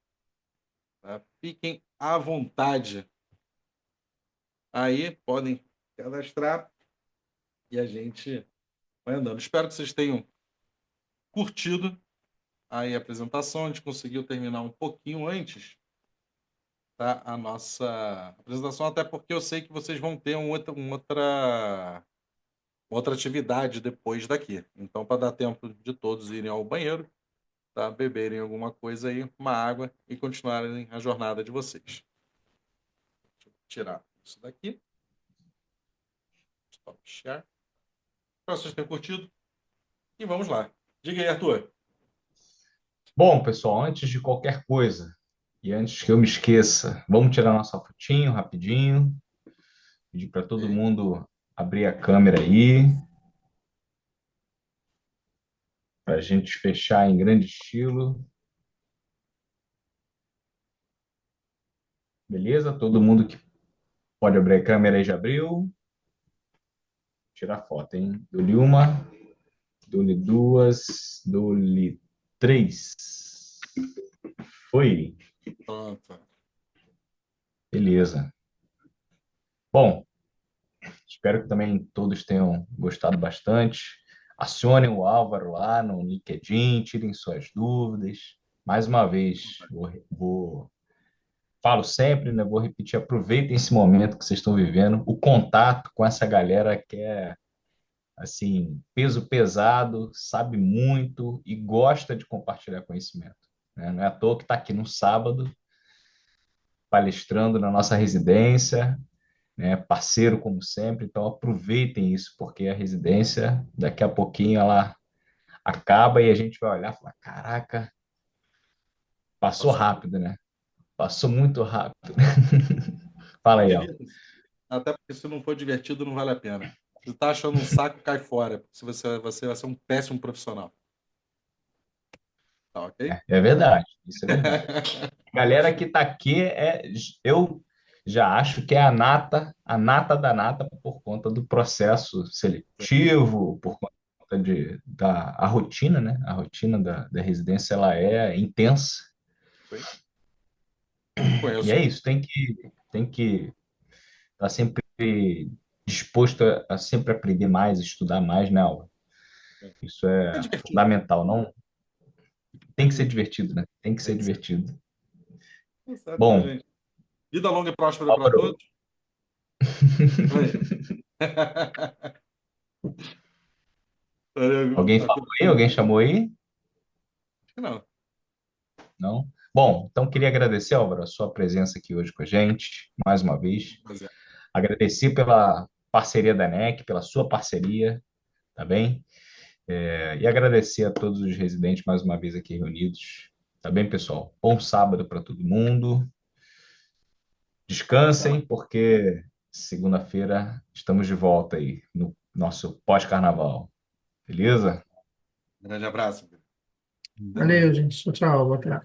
tá? Fiquem à vontade. Aí podem cadastrar e a gente vai andando. Espero que vocês tenham curtido aí a apresentação. A gente conseguiu terminar um pouquinho antes, tá? A nossa apresentação, até porque eu sei que vocês vão ter outra atividade depois daqui. Então, para dar tempo de todos irem ao banheiro, tá? Beberem alguma coisa aí, uma água e continuarem a jornada de vocês. Deixa eu tirar isso daqui. Stop share. Espero que vocês tenham curtido. E vamos lá. Diga aí, Arthur. Bom, pessoal, antes de qualquer coisa, e antes que eu me esqueça, vamos tirar nossa fotinho rapidinho. Pedir para todo Ok. mundo abrir a câmera aí, para a gente fechar em grande estilo. Beleza? Todo mundo que pode abrir a câmera aí já abriu. Tirar foto, hein? Dou-lhe uma, dou-lhe duas, dou-lhe três. Foi. Pronto. Beleza. Bom, espero que também todos tenham gostado bastante. Acionem o Álvaro lá no LinkedIn, tirem suas dúvidas. Mais uma vez, falo sempre, né? Vou repetir, aproveitem esse momento que vocês estão vivendo, o contato com essa galera que é, assim, peso pesado, sabe muito e gosta de compartilhar conhecimento, né? Não é à toa que está aqui no sábado, palestrando na nossa residência, né? Parceiro como sempre, então aproveitem isso, porque a residência, daqui a pouquinho, ela acaba e a gente vai olhar e falar, caraca, passou Passou. rápido, né? Passou muito rápido. Fala E aí, Al. divirta-se. Até porque se não for divertido, não vale a pena. Se tá achando um saco, cai fora. Se você vai ser um péssimo profissional. Tá ok? É verdade, isso é verdade. A galera que está aqui eu já acho que é a nata da nata por conta do processo seletivo, por conta da a rotina, né? A rotina da residência ela é intensa. Foi? E Conheço. é isso, tem que estar sempre disposto a sempre aprender mais, estudar mais, né, Aula? Isso É é divertido. fundamental, não É tem que ser divertido. divertido, né? Tem que ser Tem que ser. divertido. Tá certo, minha Bom, gente. Vida longa e próspera para Álvaro, todos. Oi. Valeu. alguém falou aí? Alguém chamou aí? Acho que não. Não? Bom, então queria agradecer, Álvaro, a sua presença aqui hoje com a gente, mais uma vez. Prazer. Agradecer pela parceria da NEC, pela sua parceria, tá bem? E agradecer a todos os residentes mais uma vez aqui reunidos. Tá bem, pessoal? Bom sábado para todo mundo. Descansem, porque segunda-feira estamos de volta aí no nosso pós-carnaval. Beleza? Grande abraço. Até mais. Valeu, gente. Tchau, tchau. Boa tarde.